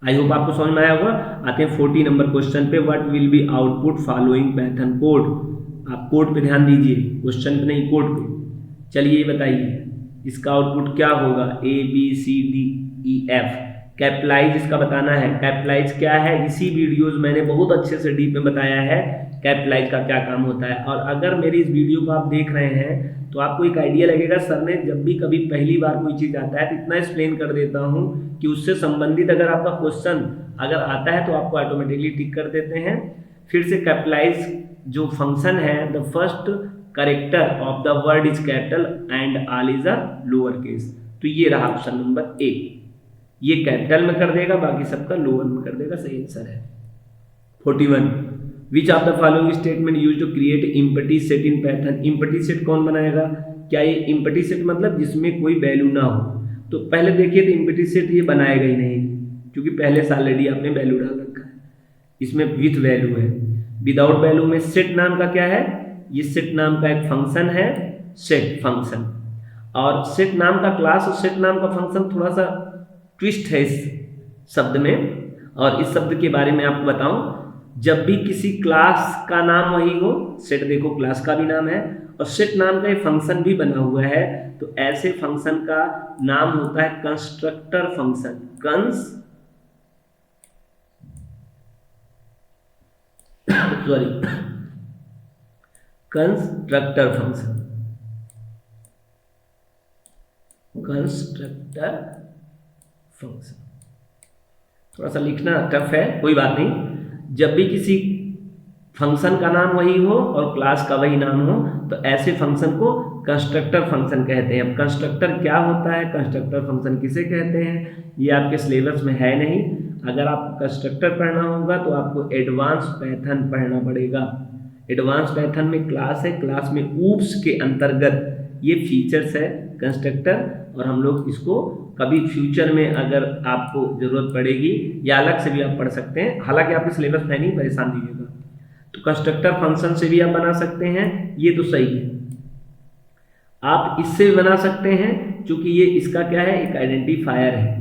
I hope आपको समझ में आया होगा। आते हैं 40 नंबर क्वेश्चन पे, what will be output following Python code. आप कोड पे ध्यान दीजिए, क्वेश्चन पे नहीं, कोड पे। चलिए बताइए इसका आउटपुट क्या होगा, ABCDEF। कैपिटलाइज इसका बताना है, कैपिटलाइज क्या है, इसी वीडियोस मैंने बहुत अच्छे से डीप में बताया है कैपिटलाइज का क्या काम होता है। और अगर मेरी इस वीडियो को आप देख रहे हैं तो आपको एक आइडिया लगेगा, सर ने जब भी कभी पहली बार कोई चीज़ आता है तो इतना एक्सप्लेन कर देता हूँ कि उससे संबंधित अगर आपका क्वेश्चन अगर आता है तो आपको ऑटोमेटिकली टिक कर देते हैं। फिर से कैपिटलाइज जो फंक्शन है, the first character of the word is capital and all is a lower case. तो ये रहा ऑप्शन नंबर ए, ये कैपिटल में कर देगा, बाकी सबका लोअर में कर देगा, सही आंसर है। 41, which of the following statement used to create empty set in Python. Empty set कौन बनाएगा, क्या ये एम्प्टी सेट मतलब जिसमें कोई वैल्यू ना हो। तो पहले देखिए तो एम्प्टी सेट ये बनाएगा ही नहीं, क्योंकि पहले से ऑलरेडी आपने वैल्यू डाल रखा है, इसमें विथ वैल्यू है। विदाउट वैल्यू में सेट नाम का क्या है, ये सेट नाम का एक फंक्शन है, सेट फंक्शन। और सेट नाम का क्लास और सेट नाम का फंक्शन थोड़ा सा ट्विस्ट है इस शब्द में, और इस शब्द के बारे में आपको बताऊं, जब भी किसी क्लास का नाम वही हो, सेट देखो क्लास का भी नाम है और सेट नाम का एक फंक्शन भी बना हुआ है, तो ऐसे फंक्शन का नाम होता है constructor function. Constructor function, constructor function. थोड़ा सा लिखना टफ है, कोई बात नहीं। जब भी किसी फंक्शन का नाम वही हो और क्लास का वही नाम हो तो ऐसे फंक्शन को कंस्ट्रक्टर फंक्शन कहते हैं। अब कंस्ट्रक्टर क्या होता है, कंस्ट्रक्टर फंक्शन किसे कहते हैं, ये आपके सिलेबस में है नहीं। अगर आपको कंस्ट्रक्टर पढ़ना होगा तो आपको एडवांस पाइथन पढ़ना पड़ेगा। एडवांस पाइथन में क्लास है, क्लास में ऊप्स के अंतर्गत ये फीचर्स है कंस्ट्रक्टर, और हम लोग इसको कभी फ्यूचर में अगर आपको जरूरत पड़ेगी या अलग से भी आप पढ़ सकते हैं। हालांकि आपके सिलेबस में नहीं, परेशान दीजिएगा। तो कंस्ट्रक्टर फंक्शन से भी आप बना सकते हैं, ये तो सही है। आप इससे भी बना सकते हैं, क्योंकि ये इसका क्या है, एक आइडेंटिफायर है,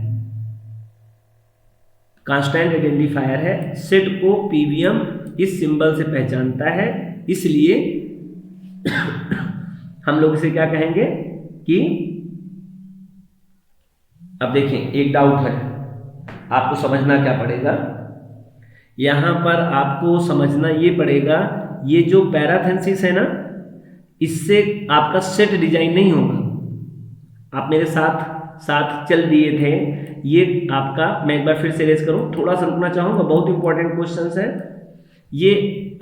कांस्टेंट आइडेंटिफायर है। सेट को पीवीएम इस सिंबल से पहचानता है, इसलिए हम लोग इसे क्या कहेंगे कि, अब देखें एक डाउट है, आपको समझना क्या पड़ेगा यहां पर, आपको समझना ये पड़ेगा, ये जो पैराथेसिस है ना, इससे आपका सेट डिजाइन नहीं होगा। आप मेरे साथ साथ चल दिए थे, ये आपका, मैं एक बार फिर से रेज करूं, थोड़ा सा रुकना चाहूंगा, बहुत इंपॉर्टेंट क्वेश्चंस है ये।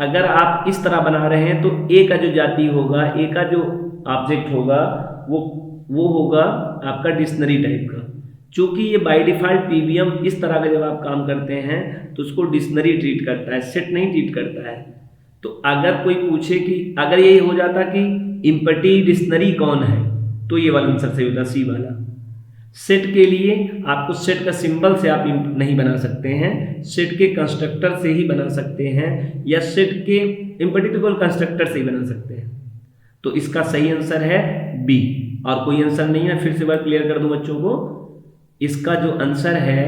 अगर आप इस तरह बना रहे हैं तो ए का जो जाति होगा, ए का जो ऑब्जेक्ट होगा वो होगा आपका डिक्शनरी टाइप का। चूंकि ये बाय डिफॉल्ट पीवीएम इस तरह का जब आप काम करते हैं तो उसको डिक्शनरी ट्रीट करता है, सेट नहीं ट्रीट करता है। तो अगर कोई पूछे कि अगर ये हो जाता कि इम्पटी डिक्शनरी कौन है, तो ये वाला आंसर सही होता, सी वाला। सेट के लिए आपको सेट का सिंबल से आप नहीं बना सकते हैं, सेट के कंस्ट्रक्टर से ही बना सकते हैं, या सेट के इम्पटीबल कंस्ट्रक्टर से ही बना सकते हैं। तो इसका सही आंसर है बी, और कोई आंसर नहीं है। फिर से बार क्लियर कर दूं बच्चों को, इसका जो आंसर है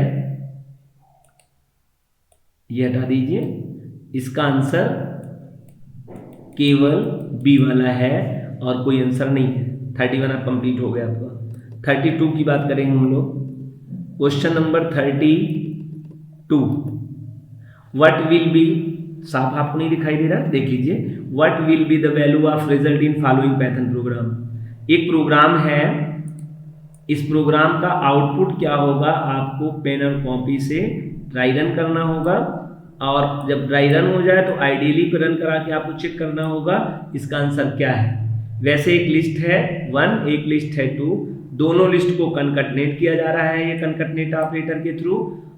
ये हटा दीजिए, इसका आंसर केवल बी वाला है और कोई आंसर नहीं है। 31 आप कंप्लीट हो गया आपका। 32 की बात करेंगे हम लोग। Question number 32, what will B, साफ आपको नहीं दिखाई दे रहा, देख लीजिए। What will be the value of result in following Python programme. एक प्रोग्राम है, इस प्रोग्राम का आउटपुट क्या होगा, आपको पेन और कॉपी से ड्राई रन करना होगा, और जब ड्राई रन हो जाए तो आइडियली पे रन करा के आपको चेक करना होगा इसका आंसर क्या है। वैसे एक लिस्ट है 1, एक लिस्ट है 2, दोनों लिस्ट को कनकटनेट किया जा रहा है ये कनकटनेट ऑपरेटर के थ्रू,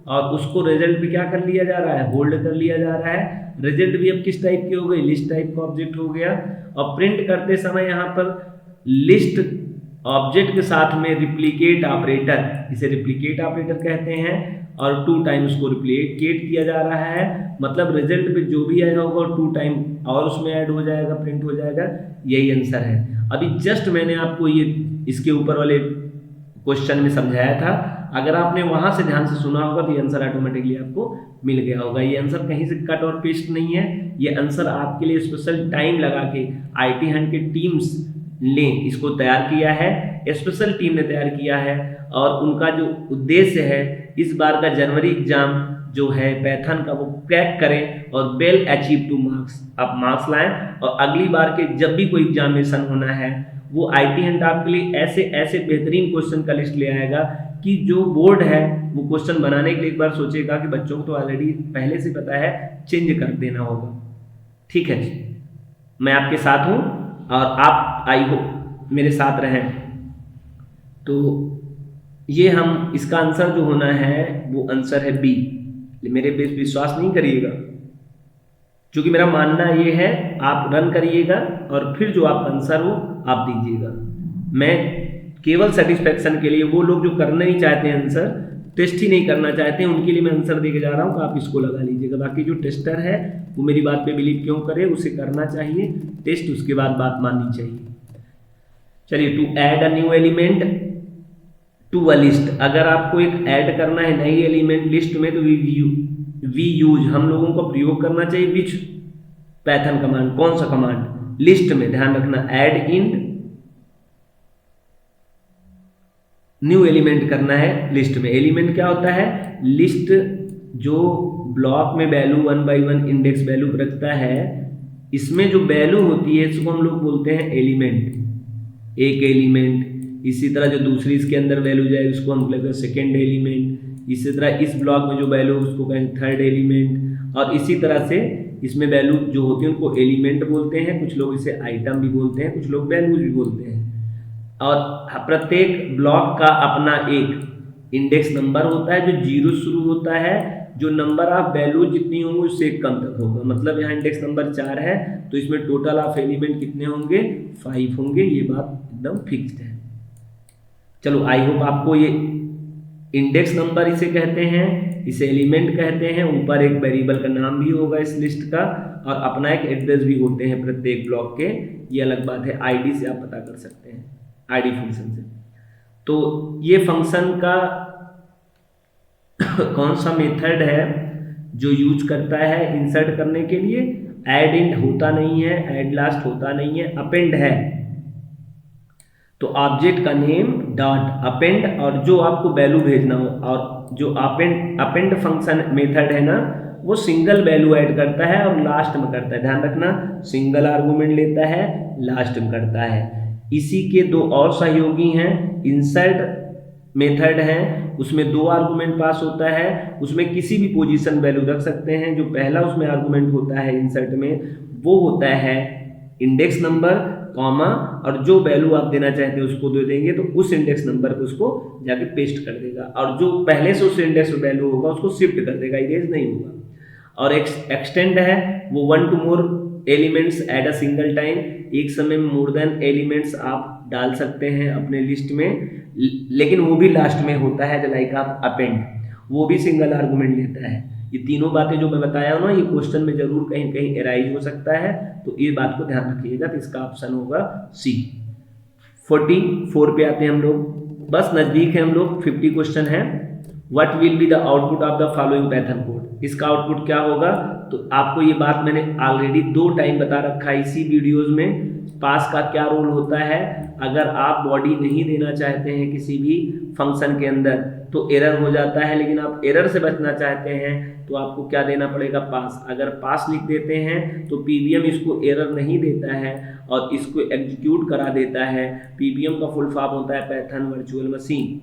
और उसको रिजल्ट पे क्या कर लिया जा रहा है, होल्ड कर लिया जा रहा है। रिजल्ट भी अब किस टाइप की हो गई, लिस्ट टाइप का ऑब्जेक्ट हो गया। और प्रिंट करते समय यहाँ पर लिस्ट ऑब्जेक्ट के साथ में रिप्लिकेट ऑपरेटर, इसे रिप्लिकेट ऑपरेटर कहते हैं, और 2 टाइम उसको रिप्लिकेट किया जा रहा है। मतलब रिजल्ट पे जो भी आया होगा 2 टाइम और उसमें ऐड हो जाएगा, प्रिंट हो जाएगा, यही आंसर है। अभी जस्ट मैंने आपको ये इसके ऊपर वाले क्वेश्चन में समझाया था, अगर आपने वहां से ध्यान से सुना होगा तो ये आंसर ऑटोमेटिकली आपको मिल गया होगा। ये आंसर कहीं से कट और पेस्ट नहीं है, ये आंसर आपके लिए स्पेशल टाइम लगा के IT हंट के टीम्स ने इसको तैयार किया है, स्पेशल टीम ने तैयार किया है, और उनका जो उद्देश्य है इस बार का जनवरी एग्जाम जो है पाइथन का वो क्रैक करें और वेल अचीव टू मार्क्स, आप मार्क्स लाएं, और अगली बार के जब भी कोई एग्जामिनेशन होना है वो IT हंट आपके लिए ऐसे ऐसे बेहतरीन क्वेश्चन का लिस्ट ले आएगा कि जो बोर्ड है वो क्वेश्चन बनाने के लिए एक बार सोचेगा कि बच्चों को तो ऑलरेडी पहले से पता है, चेंज कर देना होगा। ठीक है जी, मैं आपके साथ हूँ और आप आई हो मेरे साथ रहें। तो ये हम, इसका आंसर जो होना है वो आंसर है बी। मेरे पे विश्वास नहीं करिएगा, क्योंकि मेरा मानना ये है, आप रन करिएगा और फिर जो आपका आंसर हो आप दीजिएगा। मैं केवल सेटिस्फेक्शन के लिए, वो लोग जो करना नहीं चाहते हैं आंसर, टेस्ट ही नहीं करना चाहते हैं, उनके लिए मैं आंसर दे के जा रहा हूँ कि आप इसको लगा लीजिएगा। बाकी जो टेस्टर है वो मेरी बात पे बिलीव क्यों करे, उसे करना चाहिए टेस्ट, उसके बाद बात माननी चाहिए। चलिए, to add a new element to a list, अगर आपको एक ऐड करना है नई एलिमेंट लिस्ट में तो वी यूज, हम लोगों को प्रयोग करना चाहिए विच पाइथन कमांड, कौन सा कमांड, लिस्ट में, ध्यान रखना, ऐड इन न्यू एलिमेंट करना है लिस्ट में। एलिमेंट क्या होता है, लिस्ट जो ब्लॉक में वैल्यू 1 by 1 इंडेक्स वैल्यू रखता है, इसमें जो वैल्यू होती है इसको हम लोग बोलते हैं एलिमेंट, एक एलिमेंट। इसी तरह जो दूसरी इसके अंदर वैल्यू जाए उसको हम कहते हैं सेकेंड एलिमेंट। इसी तरह इस ब्लॉक में जो वैल्यू उसको कहेंगे थर्ड एलिमेंट। और इसी तरह से इसमें वैल्यू जो होती है उनको एलिमेंट बोलते हैं, कुछ लोग इसे आइटम भी बोलते हैं, कुछ लोग वैल्यूज भी बोलते हैं। और प्रत्येक ब्लॉक का अपना एक इंडेक्स नंबर होता है जो 0 शुरू होता है, जो नंबर ऑफ वैल्यू जितनी होंगी उससे एक कम तक होगा। मतलब यहाँ इंडेक्स नंबर 4 है तो इसमें टोटल ऑफ एलिमेंट कितने होंगे, 5 होंगे। ये बात एकदम फिक्स्ड है। चलो आई होप आपको ये इंडेक्स नंबर इसे कहते हैं, इसे एलिमेंट कहते हैं। ऊपर एक वेरिएबल का नाम भी होगा इस लिस्ट का, और अपना एक एड्रेस भी होते हैं प्रत्येक ब्लॉक के। ये अलग बात है, आईडी से आप पता कर सकते हैं, आईडी फंक्शन से। तो ये फंक्शन का कौन सा मेथड है जो यूज करता है इंसर्ट करने के लिए? ऐड इंड होता नहीं है, ऐड लास्ट होता नहीं है, अपेंड है। तो ऑब्जेक्ट का नेम डॉट अपेंड, और जो आपको वैल्यू भेजना हो, और जो अपेंड फंक्शन मेथड है ना वो सिंगल वैल्यू ऐड करता है और लास्ट में करता है। ध्यान रखना, सिंगल आर्गुमेंट लेता है, लास्ट में करता है। इसी के दो और सहयोगी हैं, इंसर्ट मेथड है, उसमें 2 आर्गुमेंट पास होता है, उसमें किसी भी पोजीशन वैल्यू रख सकते हैं। जो पहला उसमें आर्गुमेंट होता है इंसर्ट में वो होता है इंडेक्स नंबर, कॉमा, और जो वैल्यू आप देना चाहते हैं उसको दे देंगे तो उस इंडेक्स नंबर को उसको जाके पेस्ट कर देगा, और जो पहले से उस इंडेक्स वैल्यू होगा उसको शिफ्ट कर देगा, इरेज नहीं होगा। और एक्सटेंड है वो 1 to more elements at a single time, एक समय में मोर देन एलिमेंट्स आप डाल सकते हैं अपने लिस्ट में, लेकिन वो भी लास्ट में होता है। लाइक आप अपेंड, वो भी सिंगल आर्गुमेंट लेता है। ये तीनों बातें जो मैं बताया हूँ ना, ये क्वेश्चन में जरूर कहीं कहीं एराइज हो सकता है, तो ये बात को ध्यान रखिएगा। तो इसका ऑप्शन होगा सी। 44 पे आते हैं हम लोग, बस नजदीक है हम लोग। 50 क्वेश्चन है। What will be the output of the following Python code? इसका आउटपुट क्या होगा? तो आपको ये बात मैंने ऑलरेडी 2 टाइम बता रखा है इसी वीडियोज में। पास का क्या रोल होता है? अगर आप बॉडी नहीं देना चाहते हैं किसी भी फंक्शन के अंदर तो एरर हो जाता है, लेकिन आप एरर से बचना चाहते हैं तो आपको क्या देना पड़ेगा? पास। अगर पास लिख देते हैं तो पीवीएम इसको एरर नहीं देता है और इसको एग्जीक्यूट करा देता है। पीवीएम का फुल फॉर्म होता है पाइथन वर्चुअल मशीन।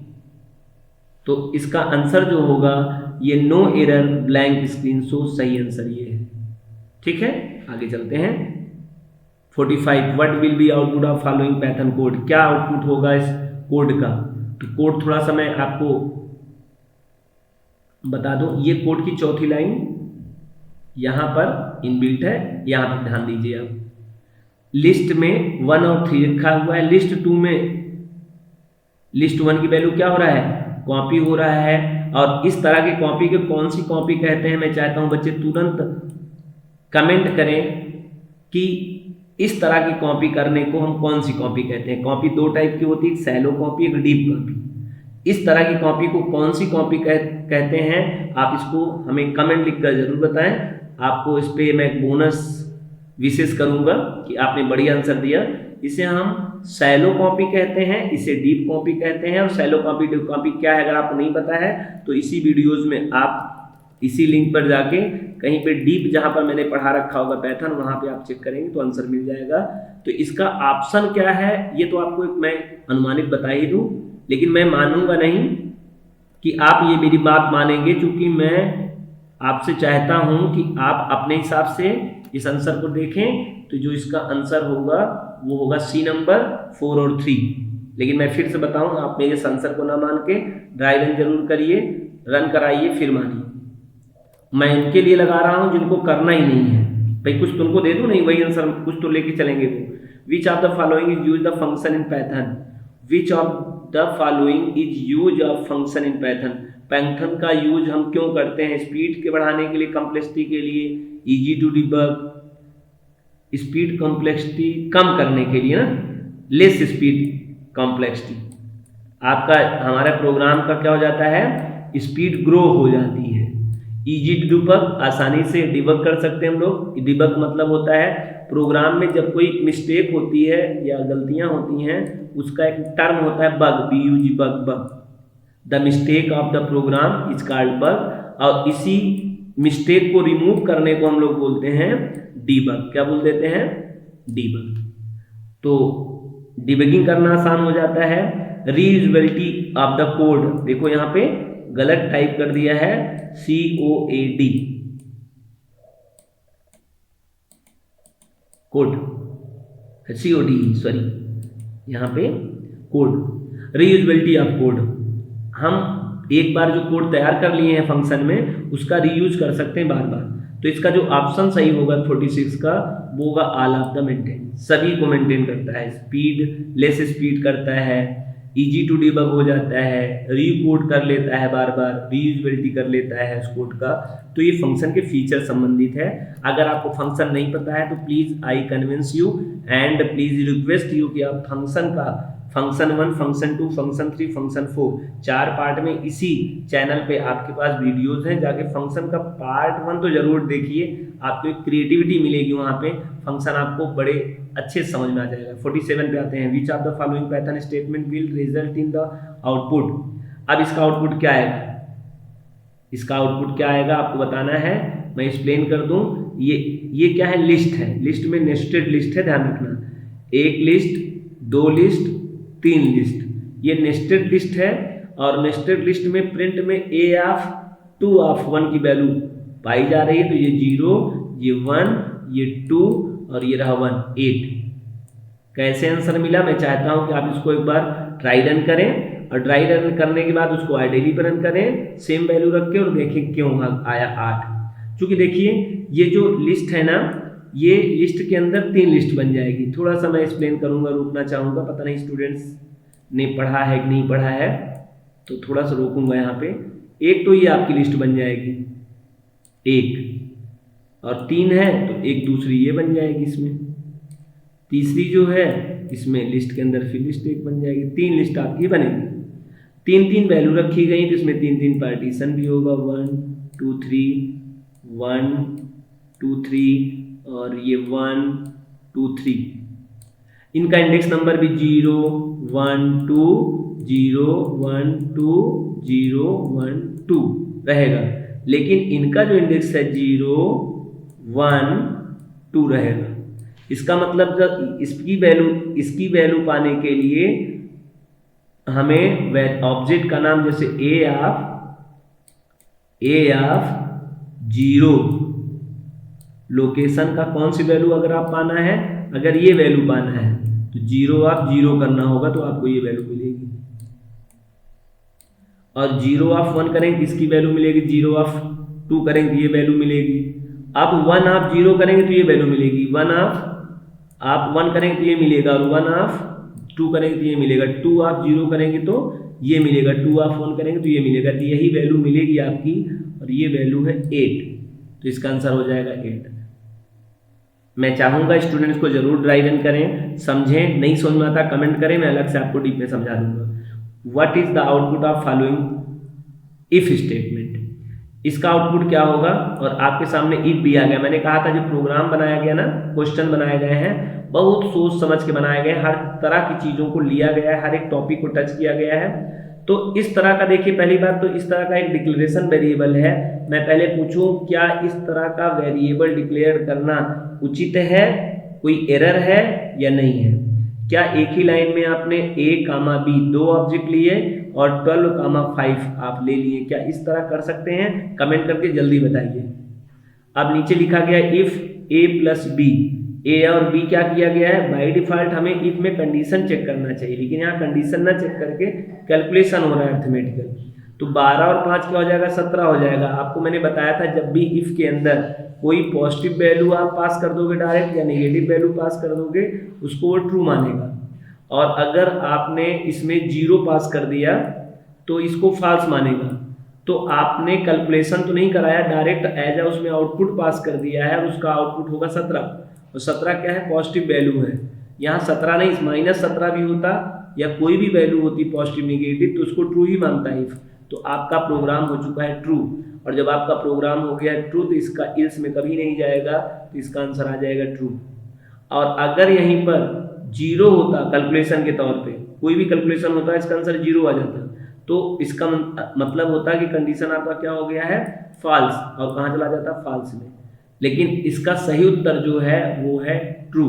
तो इसका आंसर जो होगा ये no error blank screen show, सही आंसर ये है। ठीक है, आगे चलते हैं। 45 what will be output of following Python code? क्या आउटपुट होगा इस कोड का? तो कोड थोड़ा सा मैं आपको बता दूं। ये कोड की चौथी लाइन यहां पर इनबिल्ट है, यहां पर ध्यान दीजिए आप। लिस्ट में 1 और 3 लिखा हुआ है। लिस्ट 2 में लिस्ट 1 की वैल्यू क्या हो रहा है? कॉपी हो रहा है। और इस तरह की कॉपी के कौन सी कॉपी कहते हैं? मैं चाहता हूं बच्चे तुरंत कमेंट करें कि इस तरह की कॉपी करने को हम कौन सी कॉपी कहते हैं। कॉपी 2 टाइप की होती है, एक सैलो कॉपी, एक डीप कॉपी। इस तरह की कॉपी को कौन सी कॉपी कहते हैं? आप इसको हमें कमेंट लिखकर जरूर बताएं। आपको इस पे मैं बोनस विशेष करूंगा कि आपने बढ़िया आंसर दिया। इसे हम सैलो कॉपी कहते हैं, इसे डीप कॉपी कहते हैं। और सैलो कॉपी डीप कॉपी क्या है अगर आपको नहीं पता है तो इसी वीडियोज में आप इसी लिंक पर जाके कहीं पे डीप जहां पर मैंने पढ़ा रखा होगा पाइथन वहां पे आप चेक करेंगे तो आंसर मिल जाएगा। तो इसका ऑप्शन क्या है ये तो आपको एक मैं अनुमानित बता ही दूं, लेकिन मैं मानूंगा नहीं कि आप ये मेरी बात मानेंगे, क्योंकि मैं आपसे चाहता हूं कि आप अपने हिसाब से इस आंसर को देखें। तो जो इसका आंसर होगा वो होगा सी नंबर 4 और 3। लेकिन मैं फिर से बताऊं, आप मेरे इस आंसर को ना मान के ड्राई रन जरूर करिए, रन कराइए फिर मानिए। मैं उनके लिए लगा रहा हूं जिनको करना ही नहीं है। भाई कुछ तुमको दे दूं, नहीं वही आंसर कुछ तो लेके चलेंगे वो। विच of the following is use the function in Python? Which of the following is use of function in Python? Python का यूज हम क्यों करते हैं? स्पीड के बढ़ाने के लिए, कम्प्लेक्सिटी के लिए, easy to debug, speed complexity कम करने के लिए ना, लेस स्पीड कॉम्प्लेक्सिटी। आपका हमारा प्रोग्राम का क्या हो जाता है? स्पीड ग्रो हो जाती है। इजी टू डिबग, आसानी से डिबग कर सकते हैं हम लोग। डिबग मतलब होता है प्रोग्राम में जब कोई मिस्टेक होती है या गलतियां होती हैं उसका एक टर्म होता है bug, BUG, bug. The mistake of the program is called bug. और इसी मिस्टेक को रिमूव करने को हम लोग बोलते हैं डीबग। क्या बोल देते हैं? डीबग। तो डिबगिंग करना आसान हो जाता है। रीयूजेबिलिटी ऑफ द कोड, देखो यहाँ पे गलत टाइप कर दिया है, COAD कोड, COD सॉरी, यहाँ पे कोड। रीयूजेबिलिटी ऑफ कोड, हम एक बार जो कोड तैयार कर लिए हैं फंक्शन में उसका रीयूज कर सकते हैं बार बार। तो इसका जो ऑप्शन सही होगा 46 का वो होगा ऑल ऑफ द मेंटेन, सभी को मेंटेन करता है। स्पीड, लेस स्पीड करता है, इजी टू डिबग हो जाता है, रीकोड कर लेता है बार बार, रीयूजेबिलिटी कर लेता है उस कोड का। तो ये फंक्शन के फीचर संबंधित है। अगर आपको फंक्शन नहीं पता है तो please I convince you and please request you कि आप फंक्शन का function 1, function 2, function 3, function 4 4 part में इसी चैनल पे आपके पास वीडियोस हैं, जाके फंक्शन का पार्ट 1 तो जरूर देखिए, आपको एक क्रिएटिविटी मिलेगी वहाँ पे, फंक्शन आपको बड़े अच्छे से समझ में आ जाएगा। 47 पे आते हैं, विच of the following Python statement will result in the output. अब इसका आउटपुट क्या आएगा? इसका आउटपुट क्या आएगा आपको बताना है, मैं एक्सप्लेन कर दूं। ये क्या है? लिस्ट है। लिस्ट में नेस्टेड लिस्ट है, ध्यान रखना। एक लिस्ट, दो लिस्ट, तीन लिस्ट, ये नेस्टेड लिस्ट है। और नेस्टेड लिस्ट में प्रिंट में a ऑफ 2 ऑफ 1 की वैल्यू पाई जा रही है। तो ये 0, ये 1, ये 2 और ये रहा 1, 8। कैसे आंसर मिला? मैं चाहता हूं कि आप इसको एक बार ट्राई रन करें और ट्राई रन करने के बाद उसको आइडियली पर रन करें, सेम वैल्यू रख के, और देखें क्यों आया 8। क्योंकि देखिए ये जो लिस्ट है ना, ये लिस्ट के अंदर 3 लिस्ट बन जाएगी। थोड़ा सा मैं एक्सप्लेन करूंगा, रोकना चाहूंगा, पता नहीं स्टूडेंट्स ने पढ़ा है कि नहीं पढ़ा है, तो थोड़ा सा रोकूंगा यहाँ पे। एक तो ये आपकी लिस्ट बन जाएगी, एक, और 3 है तो एक दूसरी ये बन जाएगी इसमें, तीसरी जो है इसमें लिस्ट के अंदर फिर लिस्ट एक बन जाएगी। 3 लिस्ट आपकी बनेगी, 3 वैल्यू रखी गई, तो इसमें 3 पार्टीशन भी होगा, 1 2 3, 1 2 3 और ये 1 2 3। इनका इंडेक्स नंबर भी 0 1 2 0 1 2 0 1 2 रहेगा, लेकिन इनका जो इंडेक्स है 0 1 2 रहेगा। इसका मतलब जब इसकी वैल्यू पाने के लिए हमें ऑब्जेक्ट का नाम, जैसे a ऑफ 0, लोकेशन का कौन सी वैल्यू अगर आप पाना है, अगर ये वैल्यू पाना है तो 0 ऑफ 0 करना होगा, तो आपको ये वैल्यू मिलेगी। और 0 ऑफ 1 करेंगे इसकी वैल्यू मिलेगी, 0 ऑफ 2 करेंगे ये वैल्यू मिलेगी। अब 1 ऑफ 0 करेंगे तो ये वैल्यू मिलेगी, 1 ऑफ आप 1 करेंगे तो ये मिलेगा, और 1 ऑफ 2 करेंगे तो ये मिलेगा, 2 ऑफ 0 करेंगे तो ये मिलेगा, 2 ऑफ 1 करेंगे तो ये मिलेगा। तो यही वैल्यू मिलेगी आपकी, और ये वैल्यू है 8, तो इसका आंसर हो जाएगा 8। मैं चाहूंगा स्टूडेंट्स को जरूर ड्राई रन करें, समझें, नहीं समझ में आता कमेंट करें, मैं अलग से आपको डीप में समझा दूंगा। What is the output of following if statement, इसका आउटपुट क्या होगा? और आपके सामने इफ भी आ गया। मैंने कहा था जो प्रोग्राम बनाया गया ना, क्वेश्चन बनाए गए हैं, बहुत सोच समझ के बनाए गए, हर तरह की चीजों को लिया गया है, हर एक टॉपिक को टच किया गया है। तो इस तरह का देखिए, पहली बात तो इस तरह का एक डिक्लेरेशन वेरिएबल है। मैं पहले पूछूं क्या इस तरह का वेरिएबल डिक्लेयर करना उचित है, कोई एरर है या नहीं है? क्या एक ही लाइन में आपने a, b 2 ऑब्जेक्ट लिए और 12, 5 आप ले लिए, क्या इस तरह कर सकते हैं? कमेंट करके जल्दी बताइए। अब नीचे लिखा गया if a plus b, a और b क्या किया गया है? बाय डिफॉल्ट हमें इफ में कंडीशन चेक करना चाहिए, लेकिन यहाँ कंडीशन ना चेक करके कैलकुलेशन हो रहा है अर्थमेटिकल। तो 12 और 5 क्या हो जाएगा? 17 हो जाएगा। आपको मैंने बताया था जब भी इफ के अंदर कोई पॉजिटिव वैल्यू आप पास कर दोगे डायरेक्ट, या नेगेटिव वैल्यू पास कर दोगे, उसको वो ट्रू मानेगा। और अगर आपने इसमें 0 पास कर दिया तो इसको फॉल्स मानेगा। तो आपने कैलकुलेशन तो नहीं कराया, डायरेक्ट एज उसमें आउटपुट पास कर दिया है, और उसका आउटपुट होगा 17। और 17 क्या है? पॉजिटिव वैल्यू है। यहाँ 17 नहीं, -17 भी होता या कोई भी वैल्यू होती पॉजिटिव नेगेटिव, तो उसको ट्रू ही मानता है इफ। तो आपका प्रोग्राम हो चुका है ट्रू, और जब आपका प्रोग्राम हो गया है ट्रू तो इसका इल्स में कभी नहीं जाएगा, तो इसका आंसर आ जाएगा ट्रू। और अगर यहीं पर 0 होता कैलकुलेशन के तौर पे, कोई भी कैलकुलेशन होता है इसका आंसर 0 आ जाता, तो इसका मतलब होता है कि कंडीशन आपका क्या हो गया है, फॉल्स, और कहाँ चला जाता है, फॉल्स में। लेकिन इसका सही उत्तर जो है वो है ट्रू।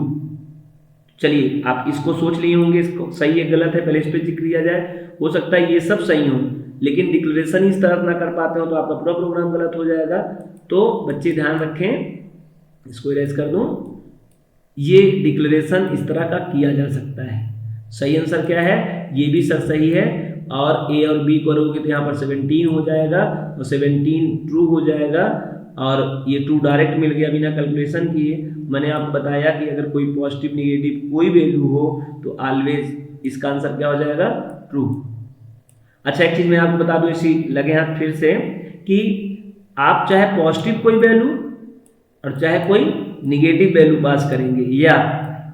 चलिए आप इसको सोच लिए होंगे, इसको सही है गलत है, पहले इस पर जिक्र किया जाए। हो सकता है ये सब सही हो, लेकिन डिक्लेरेशन ही इस तरह ना कर पाते हो तो आपका पूरा प्रोग्राम गलत हो जाएगा। तो बच्चे ध्यान रखें, इसको इरेज कर दूं, ये डिक्लेरेशन इस तरह का किया जा सकता है। सही आंसर क्या है, ये भी सर सही है, और ए और बी करोगे तो यहाँ पर 17 हो जाएगा, और 17 ट्रू हो जाएगा, और ये ट्रू डायरेक्ट मिल गया बिना कैलकुलेशन किए। मैंने आपको बताया कि अगर कोई पॉजिटिव निगेटिव कोई वैल्यू हो तो ऑलवेज इसका आंसर क्या हो जाएगा, ट्रू। अच्छा एक चीज मैं आपको बता दूं, इसी लगे हाथ फिर से, कि आप चाहे पॉजिटिव कोई वैल्यू और चाहे कोई निगेटिव वैल्यू पास करेंगे, या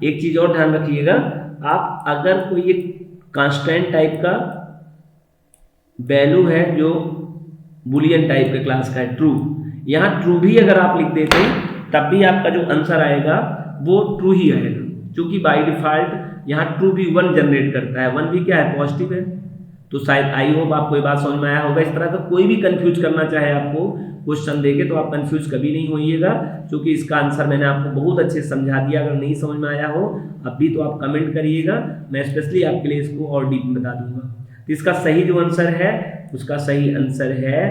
एक चीज और ध्यान रखिएगा, आप अगर कोई एक कांस्टेंट टाइप का वैल्यू है जो बुलियन टाइप के क्लास का है, ट्रू, यहाँ ट्रू भी अगर आप लिख देते तब भी आपका जो आंसर आएगा वो ट्रू ही आएगा, क्योंकि बाय डिफॉल्ट यहाँ ट्रू भी 1 जनरेट करता है, 1 भी क्या है, पॉजिटिव है। तो शायद आई होप आपको ये बात समझ में आया होगा। इस तरह का कोई भी कंफ्यूज करना चाहे आपको क्वेश्चन देके तो आप कंफ्यूज कभी नहीं होइएगा, क्योंकि इसका आंसर मैंने आपको बहुत अच्छे से समझा दिया। अगर नहीं समझ में आया हो अभी तो आप कमेंट करिएगा, मैं स्पेशली आपके लिए इसको और डीप में बता दूंगा। तो इसका सही जो आंसर है उसका सही आंसर है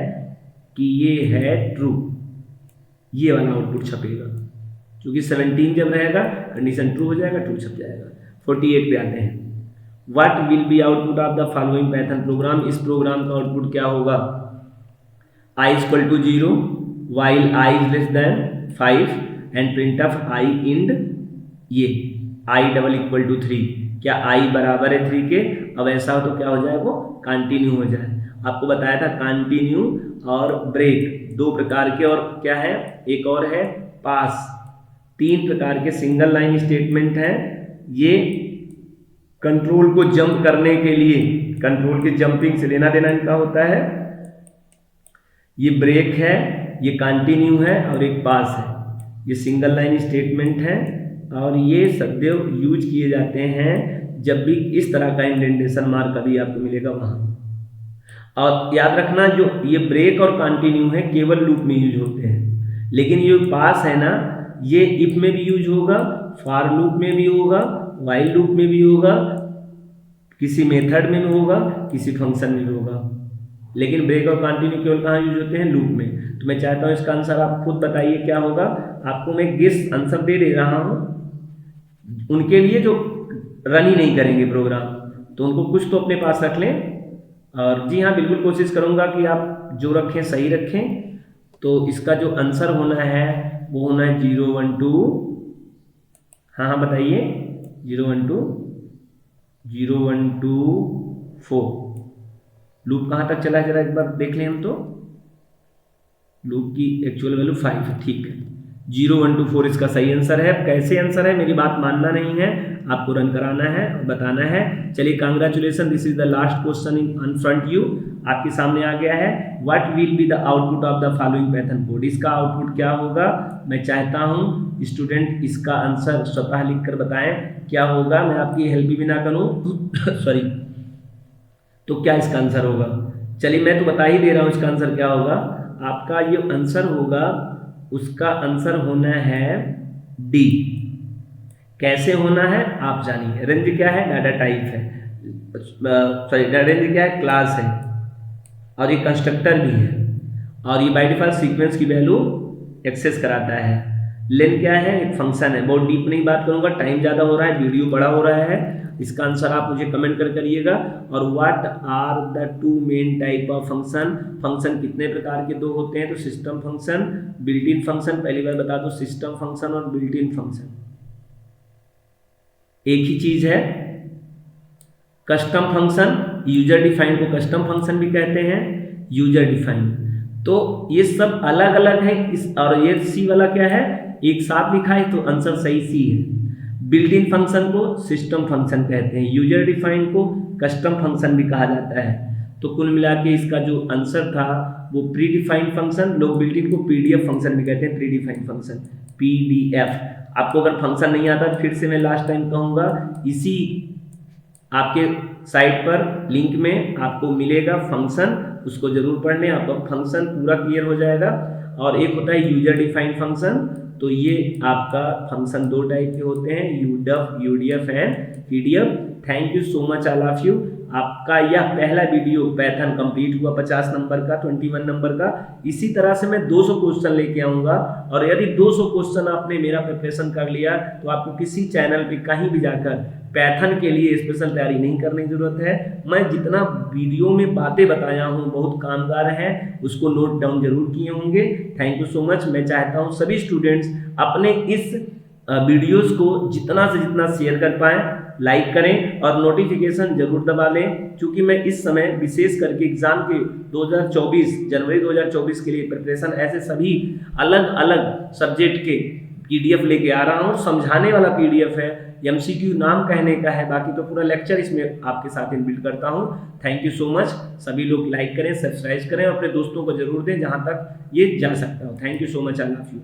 कि ये है ट्रू, ये वाला आउटपुट छपेगा, क्योंकि 17 जब रहेगा कंडीशन ट्रू हो जाएगा, ट्रू छप जाएगा। 48 पे आते हैं, what will be output of the following Python program, इस प्रोग्राम का आउटपुट क्या होगा, i equal to 0 while i is less than 5 and print of i end ये i डबल इक्वल टू 3, क्या i बराबर है 3 के, अब ऐसा हो तो क्या हो जाए, वो कंटिन्यू हो जाए। आपको बताया था कंटिन्यू और ब्रेक 2 प्रकार के, और क्या है, एक और है पास, 3 प्रकार के सिंगल लाइन स्टेटमेंट हैं। ये कंट्रोल को जंप करने के लिए, कंट्रोल की जंपिंग से लेना देना इनका होता है। ये ब्रेक है, ये कंटिन्यू है, और एक पास है। ये सिंगल लाइन स्टेटमेंट है, और ये सदैव यूज किए जाते हैं जब भी इस तरह का इंडेंटेशन मार्क कभी आपको मिलेगा वहाँ। और याद रखना, जो ये ब्रेक और कंटिन्यू है केवल लूप में यूज होते हैं, लेकिन ये पास है ना, ये इफ में भी यूज होगा, फॉर लूप में भी होगा, व्हाइल लूप में भी होगा, किसी मेथड में भी होगा, किसी फंक्शन में भी होगा। लेकिन ब्रेक और कंटिन्यू केवल कहाँ यूज होते हैं, लूप में। तो मैं चाहता हूँ इसका आंसर आप खुद बताइए क्या होगा। आपको मैं गेस आंसर दे रहा हूँ, उनके लिए जो रन ही नहीं करेंगे प्रोग्राम, तो उनको कुछ तो अपने पास रख लें। और जी हाँ, बिल्कुल कोशिश करूँगा कि आप जो रखें सही रखें। तो इसका जो आंसर होना है वो होना है 0 1 2, हाँ बताइए, 0 1 2 0 1 2 4। लूप कहाँ तक चला है जरा एक बार देख लें हम। तो लूप की एक्चुअल वैल्यू 5 है, ठीक है। 0 1 2 4 इसका सही आंसर है। कैसे आंसर है, मेरी बात मानना नहीं है, आपको रन कराना है और बताना है। चलिए, congratulation, this is the last question in front you, आपके सामने आ गया है। What will be the output of the following Python code, इसका आउटपुट क्या होगा। मैं चाहता हूँ स्टूडेंट इसका आंसर स्वतः लिख कर बताएं क्या होगा, मैं आपकी हेल्प भी ना करूँ सॉरी। तो क्या इसका आंसर होगा, चलिए मैं तो बता ही दे रहा हूँ इसका आंसर क्या होगा। आपका ये आंसर होगा, उसका आंसर होना है डी। कैसे होना है आप जानिए। रेंज क्या है, डाटा टाइप है, सॉरी रेंज क्या है, क्लास है, और ये कंस्ट्रक्टर भी है, और ये बाय डिफॉल्ट सीक्वेंस की वैल्यू एक्सेस कराता है। लेन क्या है, एक फंक्शन है। बहुत डीप नहीं बात करूंगा, टाइम ज़्यादा हो रहा है, वीडियो बड़ा हो रहा है। इसका आंसर आप मुझे कमेंट कर करिएगा। और what are the 2 main type of function, function कितने प्रकार के 2 होते हैं, तो system function, built in function. पहली बार बता दो, सिस्टम फंक्शन और बिल्ट इन फंक्शन एक ही चीज है। कस्टम फंक्शन, यूजर डिफाइन को कस्टम फंक्शन भी कहते हैं, यूजर डिफाइन। तो ये सब अलग अलग है। और ये सी वाला क्या है, एक साथ लिखा है, तो आंसर सही सी है। बिल्ट इन फंक्शन को सिस्टम फंक्शन कहते हैं, यूजर डिफाइन को कस्टम फंक्शन भी कहा जाता है। तो कुल मिला के इसका जो आंसर था वो प्री डिफाइंड फंक्शन, लोग बिल्ट इन को पीडीएफ फंक्शन भी कहते हैं, प्री डिफाइंड फंक्शन पीडीएफ। आपको अगर फंक्शन नहीं आता तो फिर से मैं लास्ट टाइम कहूँगा, इसी आपके साइट पर लिंक में आपको मिलेगा फंक्शन, उसको जरूर पढ़ लें, आपका फंक्शन पूरा क्लियर हो जाएगा। और एक होता है यूजर डिफाइंड फंक्शन, तो ये आपका फंक्शन दो टाइप के होते हैं, UDF, UDF and PDF. Thank you so much all of you. आपका यह पहला वीडियो पैथन कंप्लीट हुआ 50 नंबर का, 21 नंबर का। इसी तरह से मैं 200 क्वेश्चन लेके आऊंगा, और यदि 200 क्वेश्चन आपने मेरा प्रिपरेशन कर लिया तो आपको किसी चैनल पे कहीं भी जाकर पैथन के लिए स्पेशल तैयारी नहीं करने की जरूरत है। मैं जितना वीडियो में बातें बताया हूँ बहुत कामगार हैं, उसको नोट डाउन जरूर किए होंगे। Thank you so much. मैं चाहता हूँ सभी स्टूडेंट्स अपने इस वीडियोस को जितना से जितना शेयर कर पाएं, लाइक करें और नोटिफिकेशन जरूर दबा लें, क्योंकि मैं इस समय विशेष करके एग्जाम के 2024 जनवरी 2024 के लिए प्रिपरेशन ऐसे सभी अलग अलग सब्जेक्ट के पीडीएफ लेके आ रहा हूँ। समझाने वाला पीडीएफ है, एमसीक्यू नाम कहने का है, बाकी तो पूरा लेक्चर इसमें आपके साथ इनबिल्ड करता हूँ। Thank you so much. सभी लोग लाइक करें, सब्सक्राइब करें और अपने दोस्तों को जरूर दें जहाँ तक ये जा सकता हो। Thank you so much, I love you.